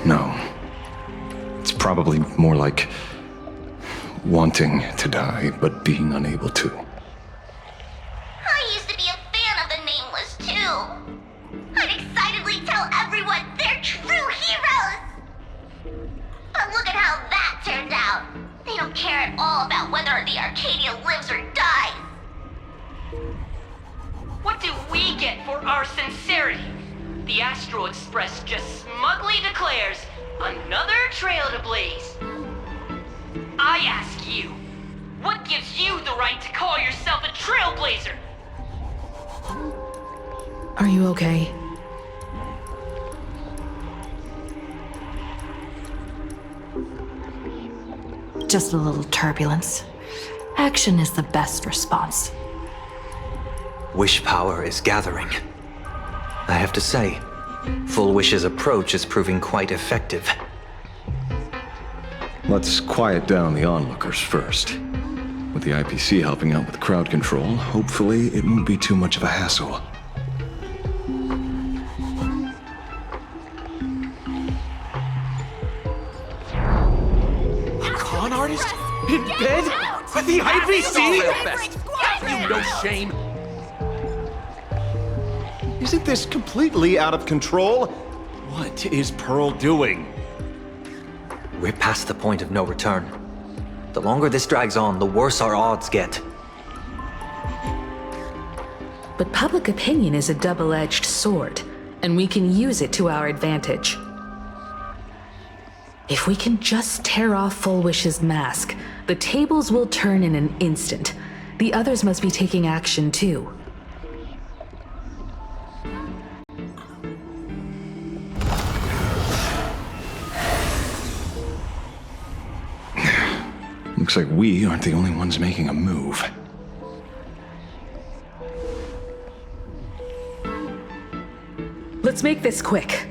No. It's probably more like wanting to die, but being unable to. I used to be a fan of the Nameless, too. I'd excitedly tell everyone they're true heroes. But look at how that turned out. They don't care at all about whether the Arcadia lives or dies. What do we get for our sincerity? The Astral Express just smugly declares, another trail to blaze. I ask you, what gives you the right to call yourself a trailblazer? Are you okay? Just a little turbulence. Action is the best response. Wish power is gathering. I have to say, Full Wish's approach is proving quite effective. Let's quiet down the onlookers first. With the IPC helping out with crowd control, hopefully it won't be too much of a hassle. A con artist? In bed? With the IPC? You no shame. Isn't this completely out of control? What is Pearl doing? We're past the point of no return. The longer this drags on, the worse our odds get. But public opinion is a double-edged sword, and we can use it to our advantage. If we can just tear off Full Wish's mask, the tables will turn in an instant. The others must be taking action too. Looks like we aren't the only ones making a move. Let's make this quick.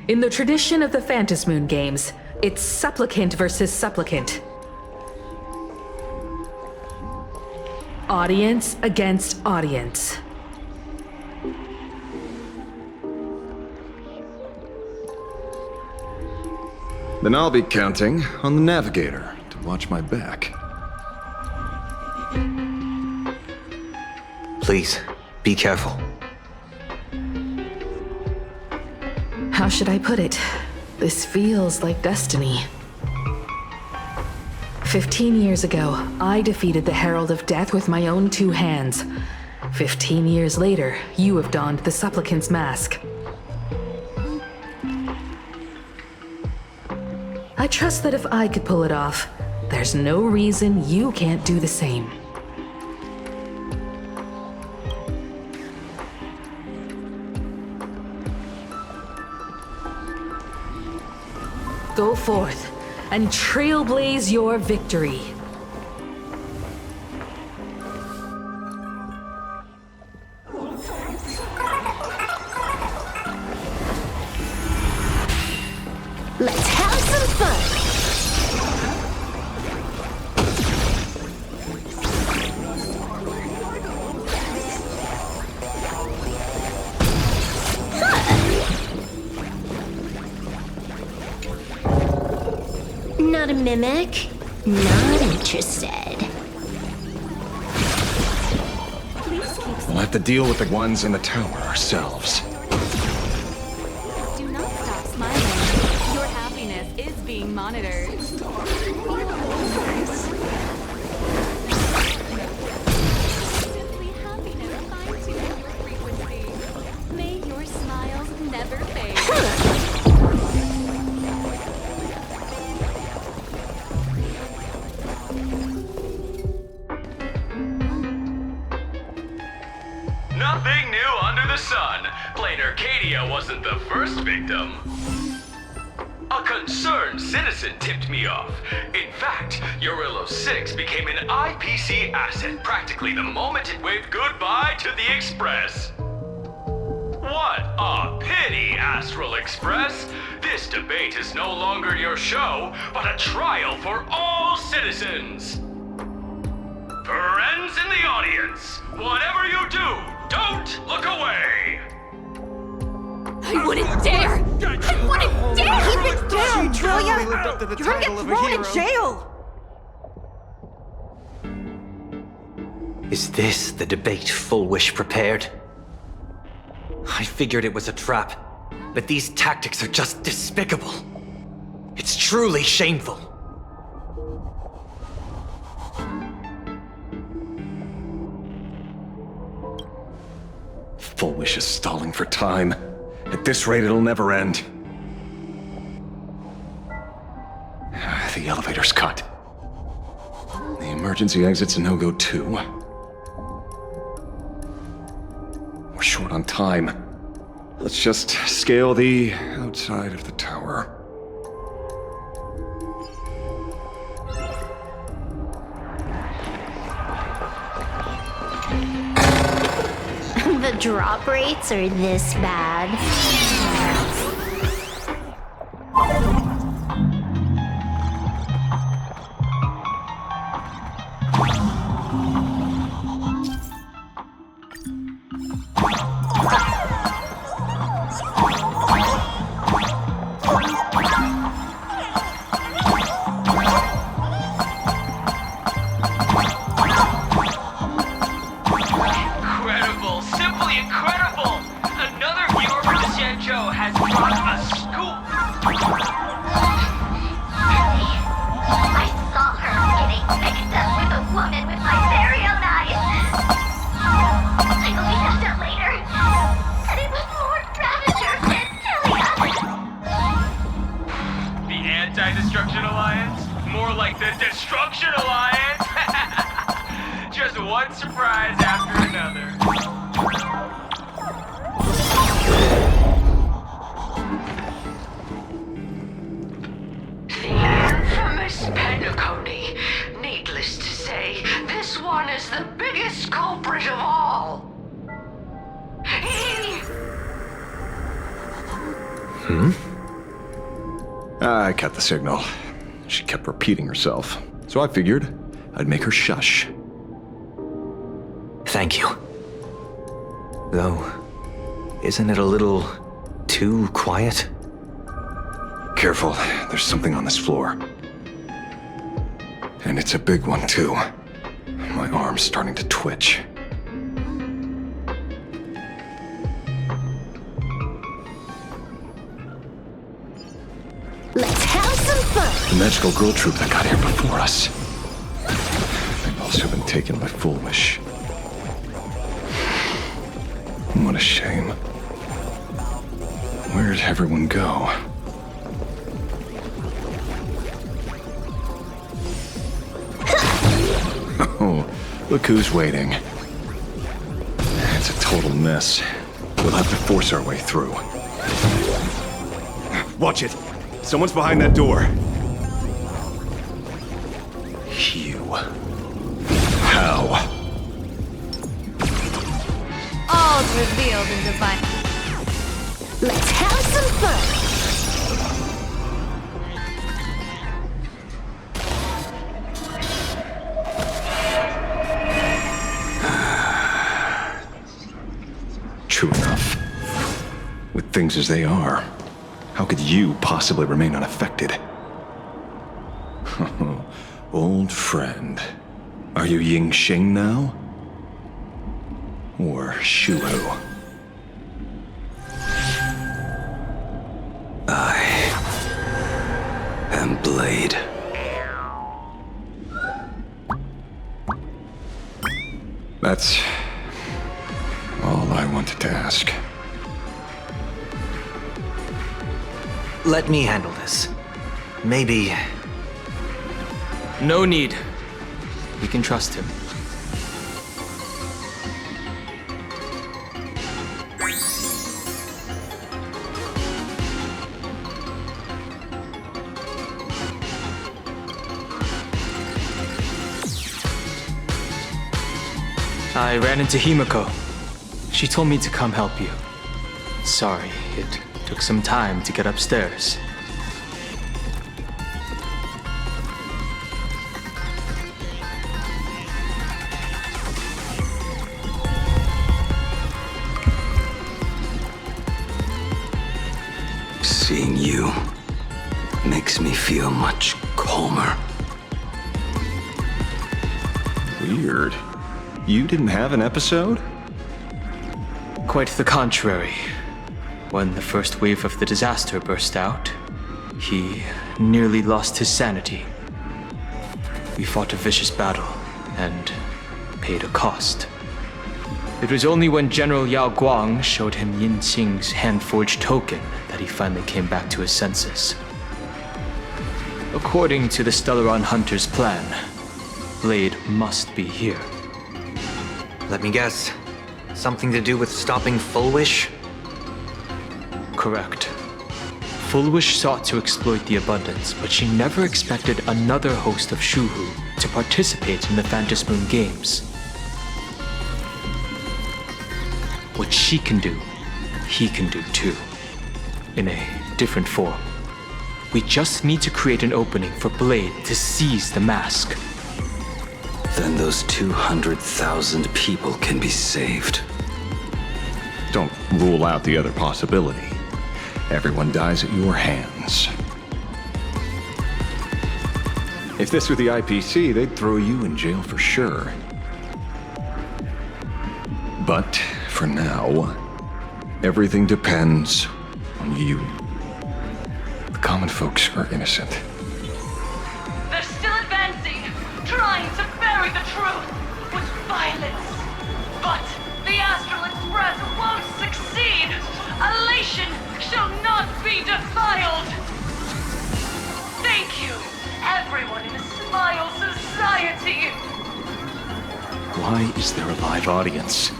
In the tradition of the Phantasmoon games, it's supplicant versus supplicant. Audience against audience. Then I'll be counting on the navigator to watch my back. Please, be careful. How should I put it? This feels like destiny. 15 years ago, I defeated the Herald of Death with my own two hands. 15 years later, you have donned the supplicant's mask. I trust that if I could pull it off, there's no reason you can't do the same. Go forth and trailblaze your victory. Let's have some fun! Not a mimic? Not interested. We'll have to deal with the ones in the tower ourselves. Do not stop smiling. Your happiness is being monitored. Simply happiness finds you in your frequency. May your smiles never fade. Nothing new under the sun. Planarcadia wasn't the first victim. A concerned citizen tipped me off. In fact, Urillo 6 became an IPC asset practically the moment it waved goodbye to the Express. What a pity, Astral Express! This debate is no longer your show, but a trial for all citizens. Friends in the audience, whatever you do, don't look away! I wouldn't dare! I wouldn't dare! Keep it down, will ya? You're gonna get thrown in jail! Is this the debate Full Wish prepared? I figured it was a trap, but these tactics are just despicable. It's truly shameful. Full Wish is stalling for time. At this rate, it'll never end. The elevator's cut. The emergency exit's a no-go too. We're short on time. Let's just scale the outside of the tower. The drop rates are this bad. Incredible, simply incredible! Another viewer from the Sancho has dropped a scoop! I saw her getting mixed up with a woman with my very own eyes. I believed it later, and it was Lord Ravager and Delia. The Anti-Destruction Alliance? More like the Destruction Alliance! Just one surprise after another. Infamous Penacony. Needless to say, this one is the biggest culprit of all. I cut the signal. She kept repeating herself, so I figured I'd make her shush. Thank you. Though, isn't it a little too quiet? Careful, there's something on this floor. And it's a big one, too. My arm's starting to twitch. Let's have some fun! The magical girl troop that got here before us. They must have been taken by Full Wish. What a shame. Where'd everyone go? Oh, look who's waiting. It's a total mess. We'll have to force our way through. Watch it! Someone's behind that door. You. How? All revealed in divine. Let's have some fun! True enough. With things as they are, how could you possibly remain unaffected? Old friend. Are you Ying Xing now? Or Shuhu? I am Blade. That's all I wanted to ask. Let me handle this. Maybe... No need. We can trust him. I ran into Himiko. She told me to come help you. Sorry, it took some time to get upstairs. Seeing you makes me feel much calmer. Weird. You didn't have an episode? Quite the contrary. When the first wave of the disaster burst out, he nearly lost his sanity. We fought a vicious battle and paid a cost. It was only when General Yao Guang showed him Yin Qing's hand-forged token that he finally came back to his senses. According to the Stellaron Hunter's plan, Blade must be here. Let me guess. Something to do with stopping Full Wish? Correct. Full Wish sought to exploit the abundance, but she never expected another host of Shuhu to participate in the Phantom Moon Games. What she can do, he can do too. In a different form. We just need to create an opening for Blade to seize the mask. Then those 200,000 people can be saved. Don't rule out the other possibility. Everyone dies at your hands. If this were the IPC, they'd throw you in jail for sure. But for now, everything depends on you. The common folks are innocent. They're still advancing, trying to bury the truth with violence. But the Astral Express won't succeed. Elation shall not be defiled. Thank you, everyone in the Smile Society. Why is there a live audience?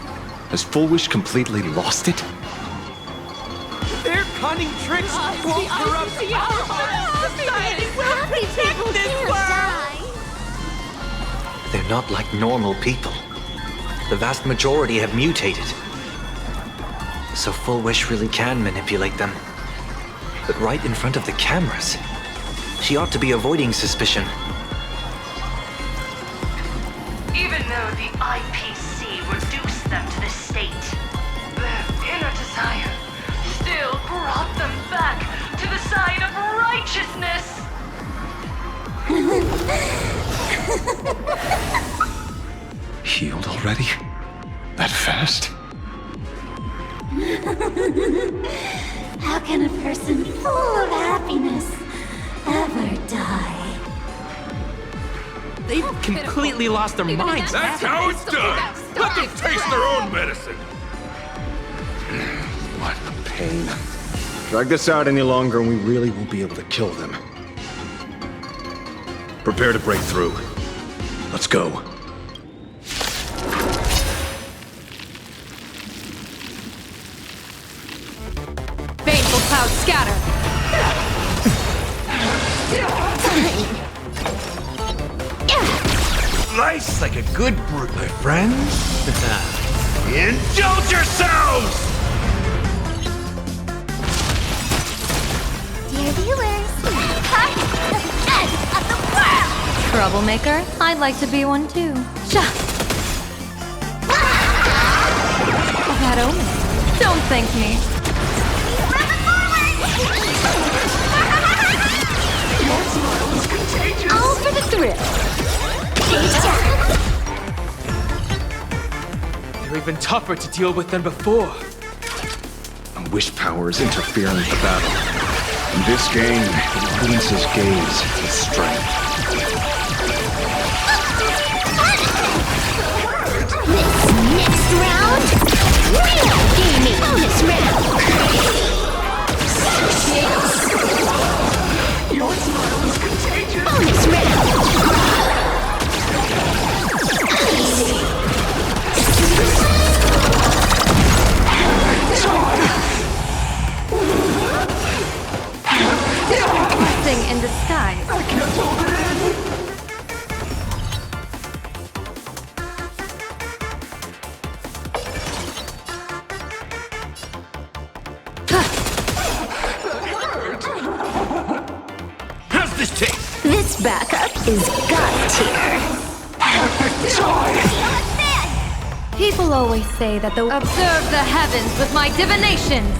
Has Full Wish completely lost it? Their cunning tricks won't corrupt our society. Will protect this world. They're not like normal people. The vast majority have mutated. So Full Wish really can manipulate them. But right in front of the cameras. She ought to be avoiding suspicion. Even though the IPC reduced them to this state, their inner desire still brought them back to the side of righteousness. Healed already? That fast? How can a person full of happiness ever die? They've completely lost their minds. That's how it's done. Let them taste their own medicine. What a pain. Drag this out any longer and we really won't be able to kill them. Prepare to break through. Let's go. Baneful clouds scatter. Life's like a good brew, my friends. Indulge yourselves! Dear viewers, come to the end of the world! Troublemaker? I'd like to be one too. Bad omen. Don't thank me. All for the thrill. You're even tougher to deal with than before. A wish power is interfering with the battle. In this game, the audience's gaze is strength. Next round, real gaming bonus round. Your smile is contagious. Bonus round. Blessing in disguise. I can't hold it in. How's this taste? This backup is God tier. People always say that the observe the heavens with my divinations.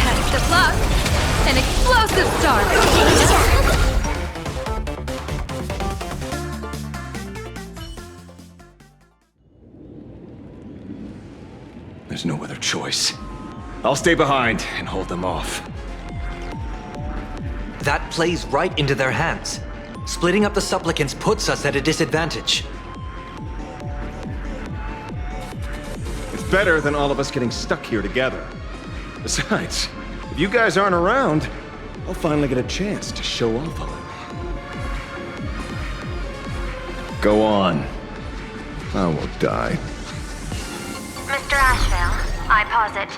Test of luck. An explosive start. There's no other choice. I'll stay behind and hold them off. That plays right into their hands. Splitting up the supplicants puts us at a disadvantage. It's better than all of us getting stuck here together. Besides, if you guys aren't around, I'll finally get a chance to show off a little. Go on. I won't die. Mr. Ashvale, I posit,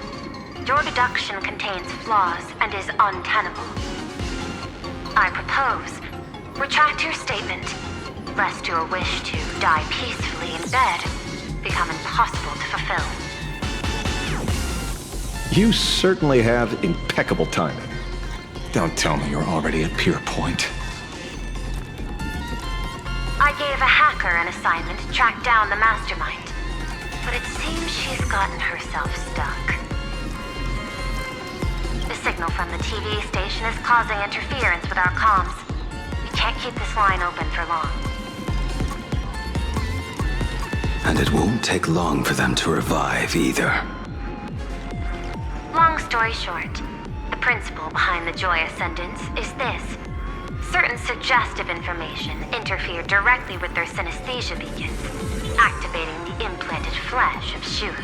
your deduction contains flaws and is untenable. I propose, retract your statement, lest your wish to die peacefully in bed become impossible to fulfill. You certainly have impeccable timing. Don't tell me you're already at Pier Point. I gave a hacker an assignment to track down the mastermind, but it seems she's gotten herself stuck. The signal from the TV station is causing interference with our comms. We can't keep this line open for long. And it won't take long for them to revive either. Long story short, the principle behind the Joy Ascendance is this. Certain suggestive information interfered directly with their synesthesia beacons, activating the implanted flesh of Shuru.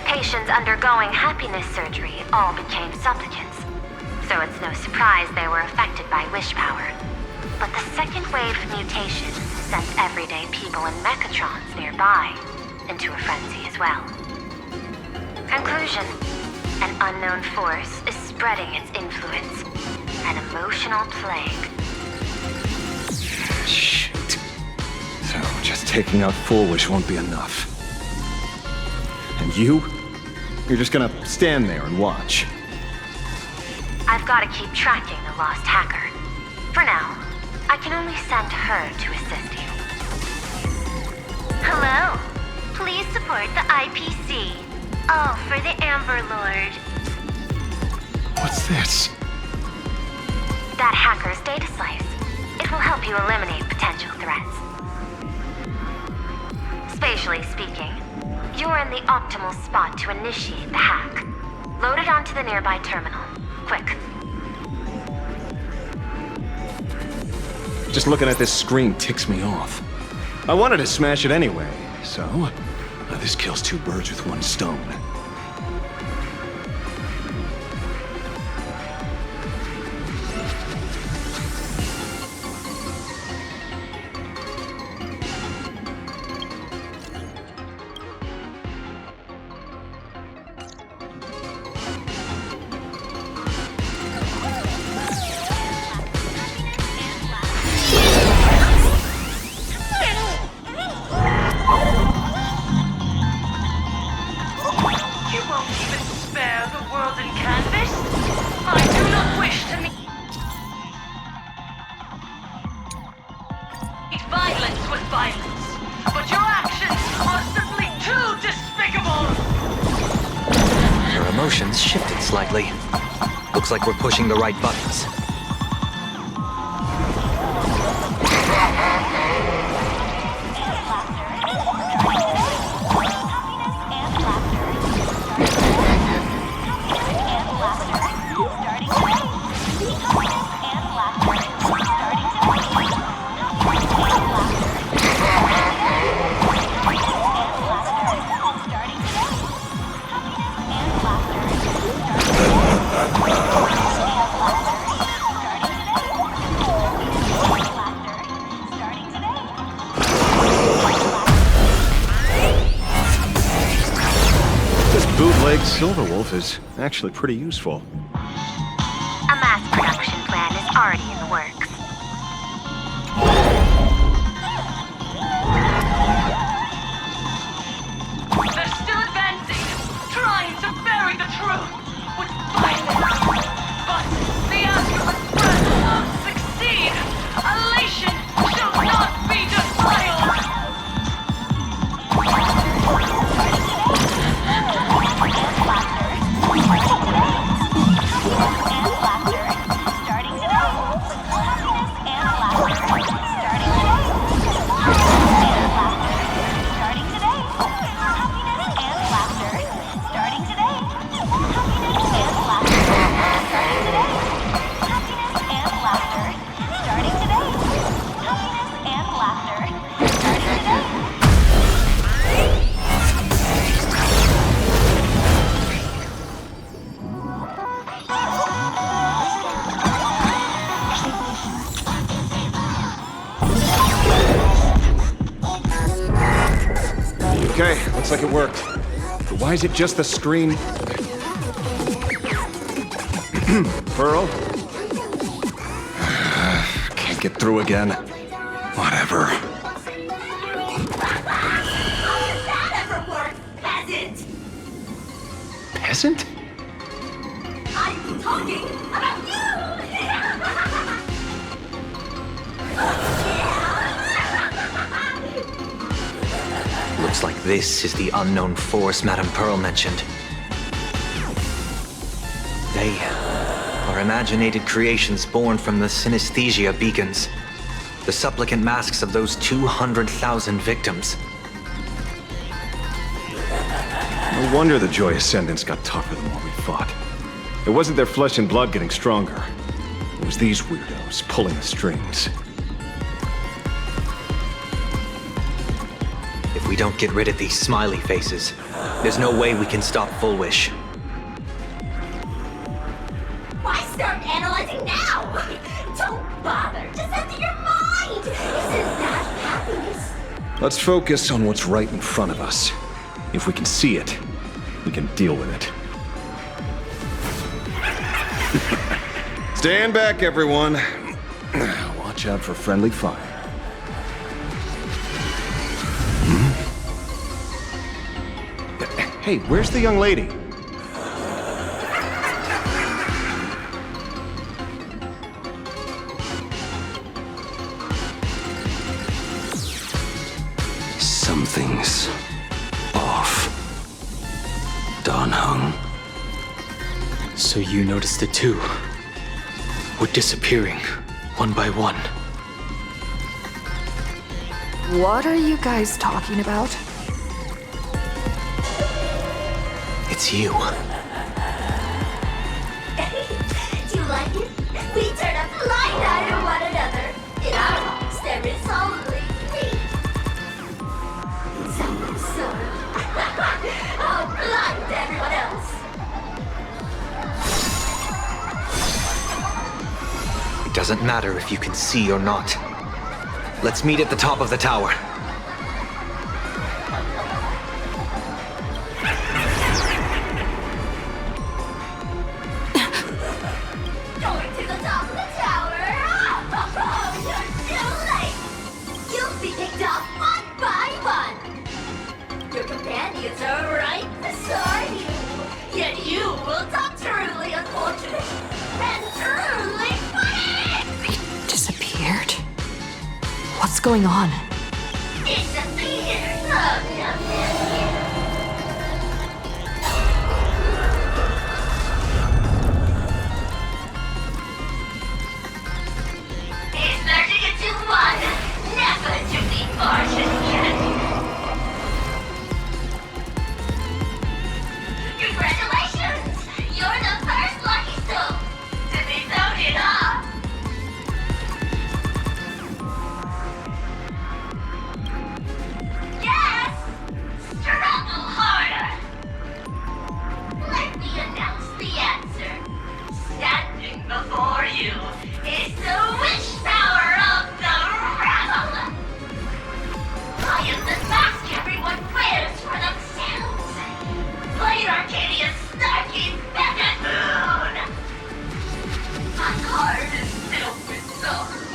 Patients undergoing happiness surgery all became supplicants, so it's no surprise they were affected by wish power. But the second wave of mutations sent everyday people in mechatrons nearby into a frenzy as well. Conclusion: an unknown force is spreading its influence. An emotional plague. Shoot. So just taking out Foolish won't be enough. And you? You're just gonna stand there and watch. I've got to keep tracking the lost hacker. For now, I can only send her to assist you. Hello. Please support the IPC. All for the Amber Lord. What's this? That hacker's data slice. It will help you eliminate potential threats. Spatially speaking, you're in the optimal spot to initiate the hack. Load it onto the nearby terminal. Quick. Just looking at this screen ticks me off. I wanted to smash it anyway, so this kills two birds with one stone. correctly. Looks like we're pushing the right buttons. Silverwolf is actually pretty useful. A mass production plan is already in the works. They're still advancing, trying to bury the truth with violence. But the Astral Express won't succeed. Elation shall not be defiled. Okay, looks like it worked. But why is it just the screen? Pearl? Can't get through again. Whatever. Peasant! Peasant? I'm talking about you! Looks like this is the unknown force Madame Pearl mentioned. They are imaginated creations born from the synesthesia beacons. The supplicant masks of those 200,000 victims. No wonder the Joy Ascendants got tougher the more we fought. It wasn't their flesh and blood getting stronger. It was these weirdos pulling the strings. If we don't get rid of these smiley faces, there's no way we can stop Full Wish. Why start analyzing now? Don't bother. Just enter your mind. Isn't that happiness? Let's focus on what's right in front of us. If we can see it, we can deal with it. Stand back, everyone. Watch out for friendly fire. Hey, where's the young lady? Something's off. Dan Heng. So you noticed it too? We're disappearing, one by one. What are you guys talking about? It's you. Do you like it? We turn a blind eye to one another. In our hearts, there is only me. So, I'll blind everyone else. It doesn't matter if you can see or not. Let's meet at the top of the tower. Going to the top of the tower. Oh, you're too late. You'll be picked off one by one. Your companions are right beside you. Yet you will talk truly unfortunate and truly funny. Disappeared? What's going on? Disappeared. before you is the wish power of the rebel! I am the mask everyone wears for themselves! Planarcadia's snarky megamoon! My heart is filled with sorrow,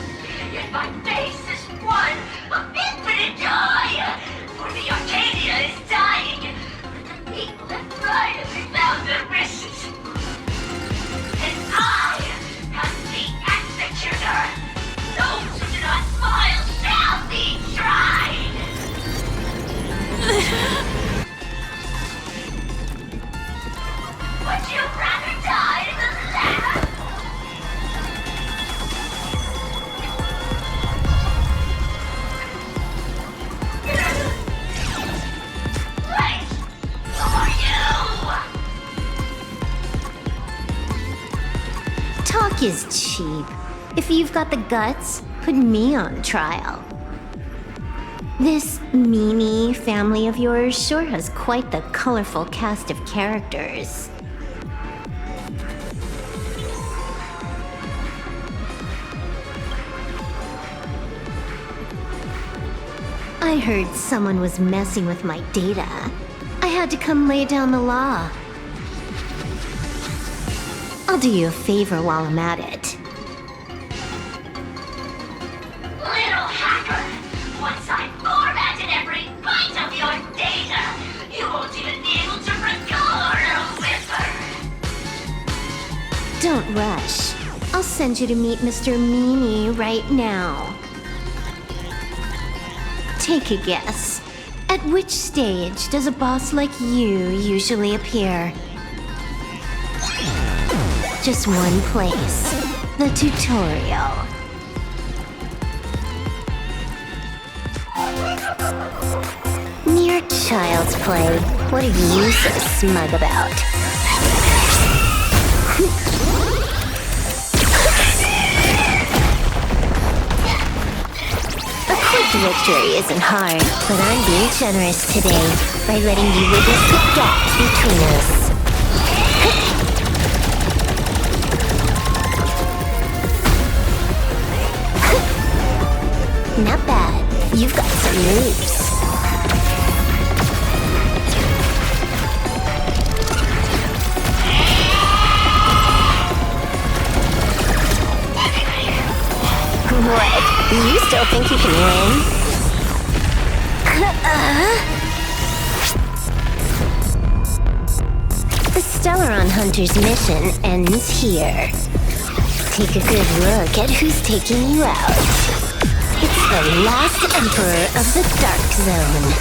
yet my face is one of infinite joy! For the Arcadia is dying, but the people have finally found their wishes! And I am the executor! Those who do not smile shall be tried! Would you rather die than live? Wait! Who are you? Talk is cheap. If you've got the guts, put me on trial. This Mimi family of yours sure has quite the colorful cast of characters. I heard someone was messing with my data. I had to come lay down the law. I'll do you a favor while I'm at it. Little hacker! Once I formatted every byte of your data, you won't even be able to record a whisper! Don't rush. I'll send you to meet Mr. Meanie right now. Take a guess. At which stage does a boss like you usually appear? Just one place. The tutorial. Mere child's play. What are you so smug about? A quick victory isn't hard, but I'm being generous today by letting you witness the gap between us. Not bad. You've got some moves. What? You still think you can win? The Stellaron Hunter's mission ends here. Take a good look at who's taking you out. It's the last Emperor of the Dark Zone.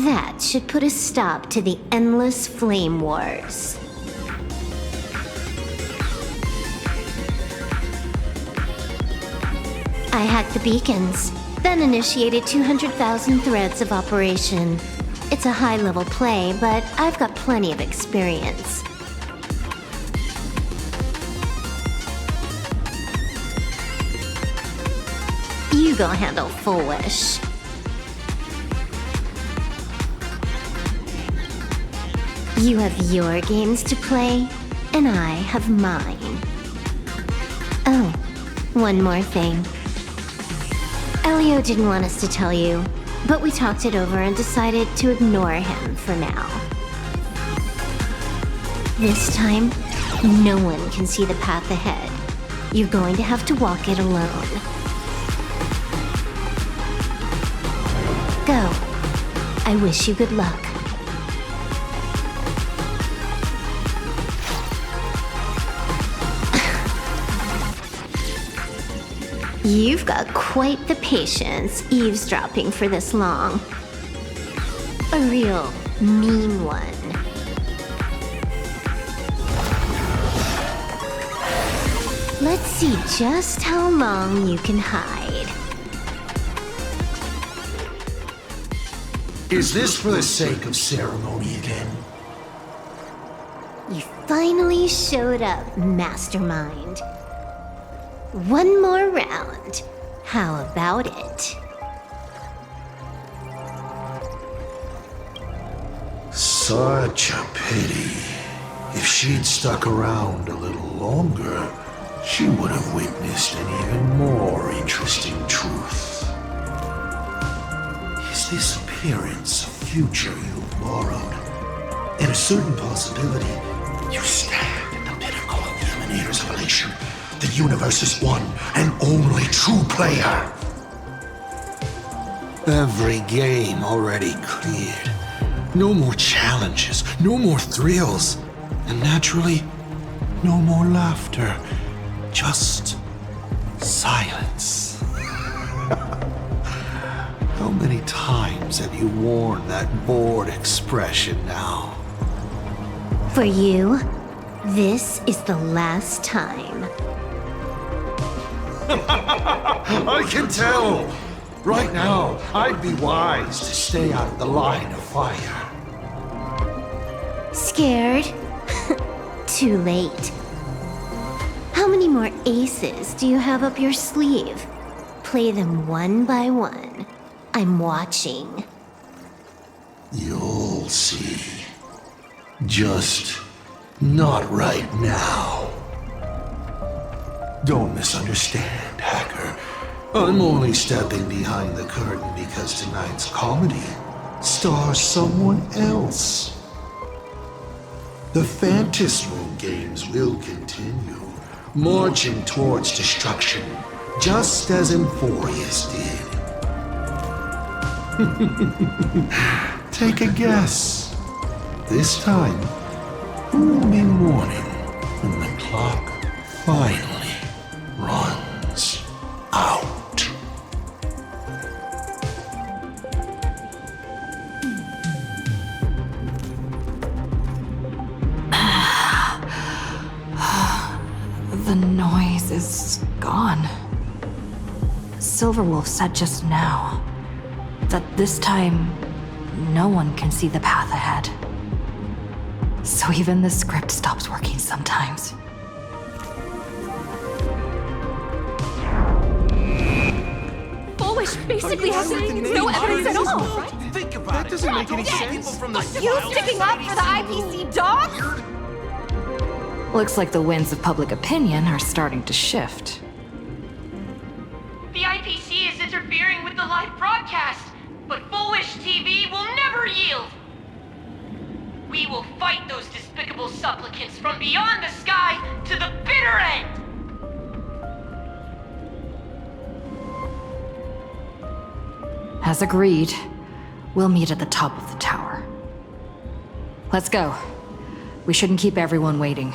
That should put a stop to the endless flame wars. I hacked the beacons, then initiated 200,000 threads of operation. It's a high-level play, but I've got plenty of experience. You go handle Full Wish. You have your games to play, and I have mine. Oh, one more thing. Elio didn't want us to tell you, but we talked it over and decided to ignore him for now. This time, no one can see the path ahead. You're going to have to walk it alone. Go. I wish you good luck. You've got quite the patience eavesdropping for this long. A real mean one. Let's see just how long you can hide. Is this for the sake of ceremony again? You finally showed up, Mastermind. One more round. How about it? Such a pity. If she'd stuck around a little longer, she would have witnessed an even more interesting truth. Is this appearance a future you've borrowed? In a certain possibility, you stand at the pinnacle of the Emanator's evolution, the universe's one and only true player. Every game already cleared. No more challenges, no more thrills, and naturally, no more laughter. Just silence. How many times have you worn that bored expression now? For you, this is the last time. I can tell! Right now, I'd be wise to stay out of the line of fire. Scared? Too late. How many more aces do you have up your sleeve? Play them one by one. I'm watching. You'll see. Just not right now. Don't misunderstand, Hacker. I'm only stepping behind the curtain because tonight's comedy stars someone else. The Phantasmal games will continue, marching towards destruction, just as Emphorius did. Take a guess. This time, who will be mourning when the clock finally runs out? The noise is gone. Silverwolf said just now that this time no one can see the path ahead. So even the script stops working sometimes. Foolish basically has no evidence at all. Think about it. That doesn't make any sense. You sticking up for the IPC dog? Looks like the winds of public opinion are starting to shift. The IPC is interfering with the live broadcast, but Foolish TV will never yield. We will fight those despicable supplicants from beyond the sky to the bitter end. As agreed, we'll meet at the top of the tower. Let's go. We shouldn't keep everyone waiting.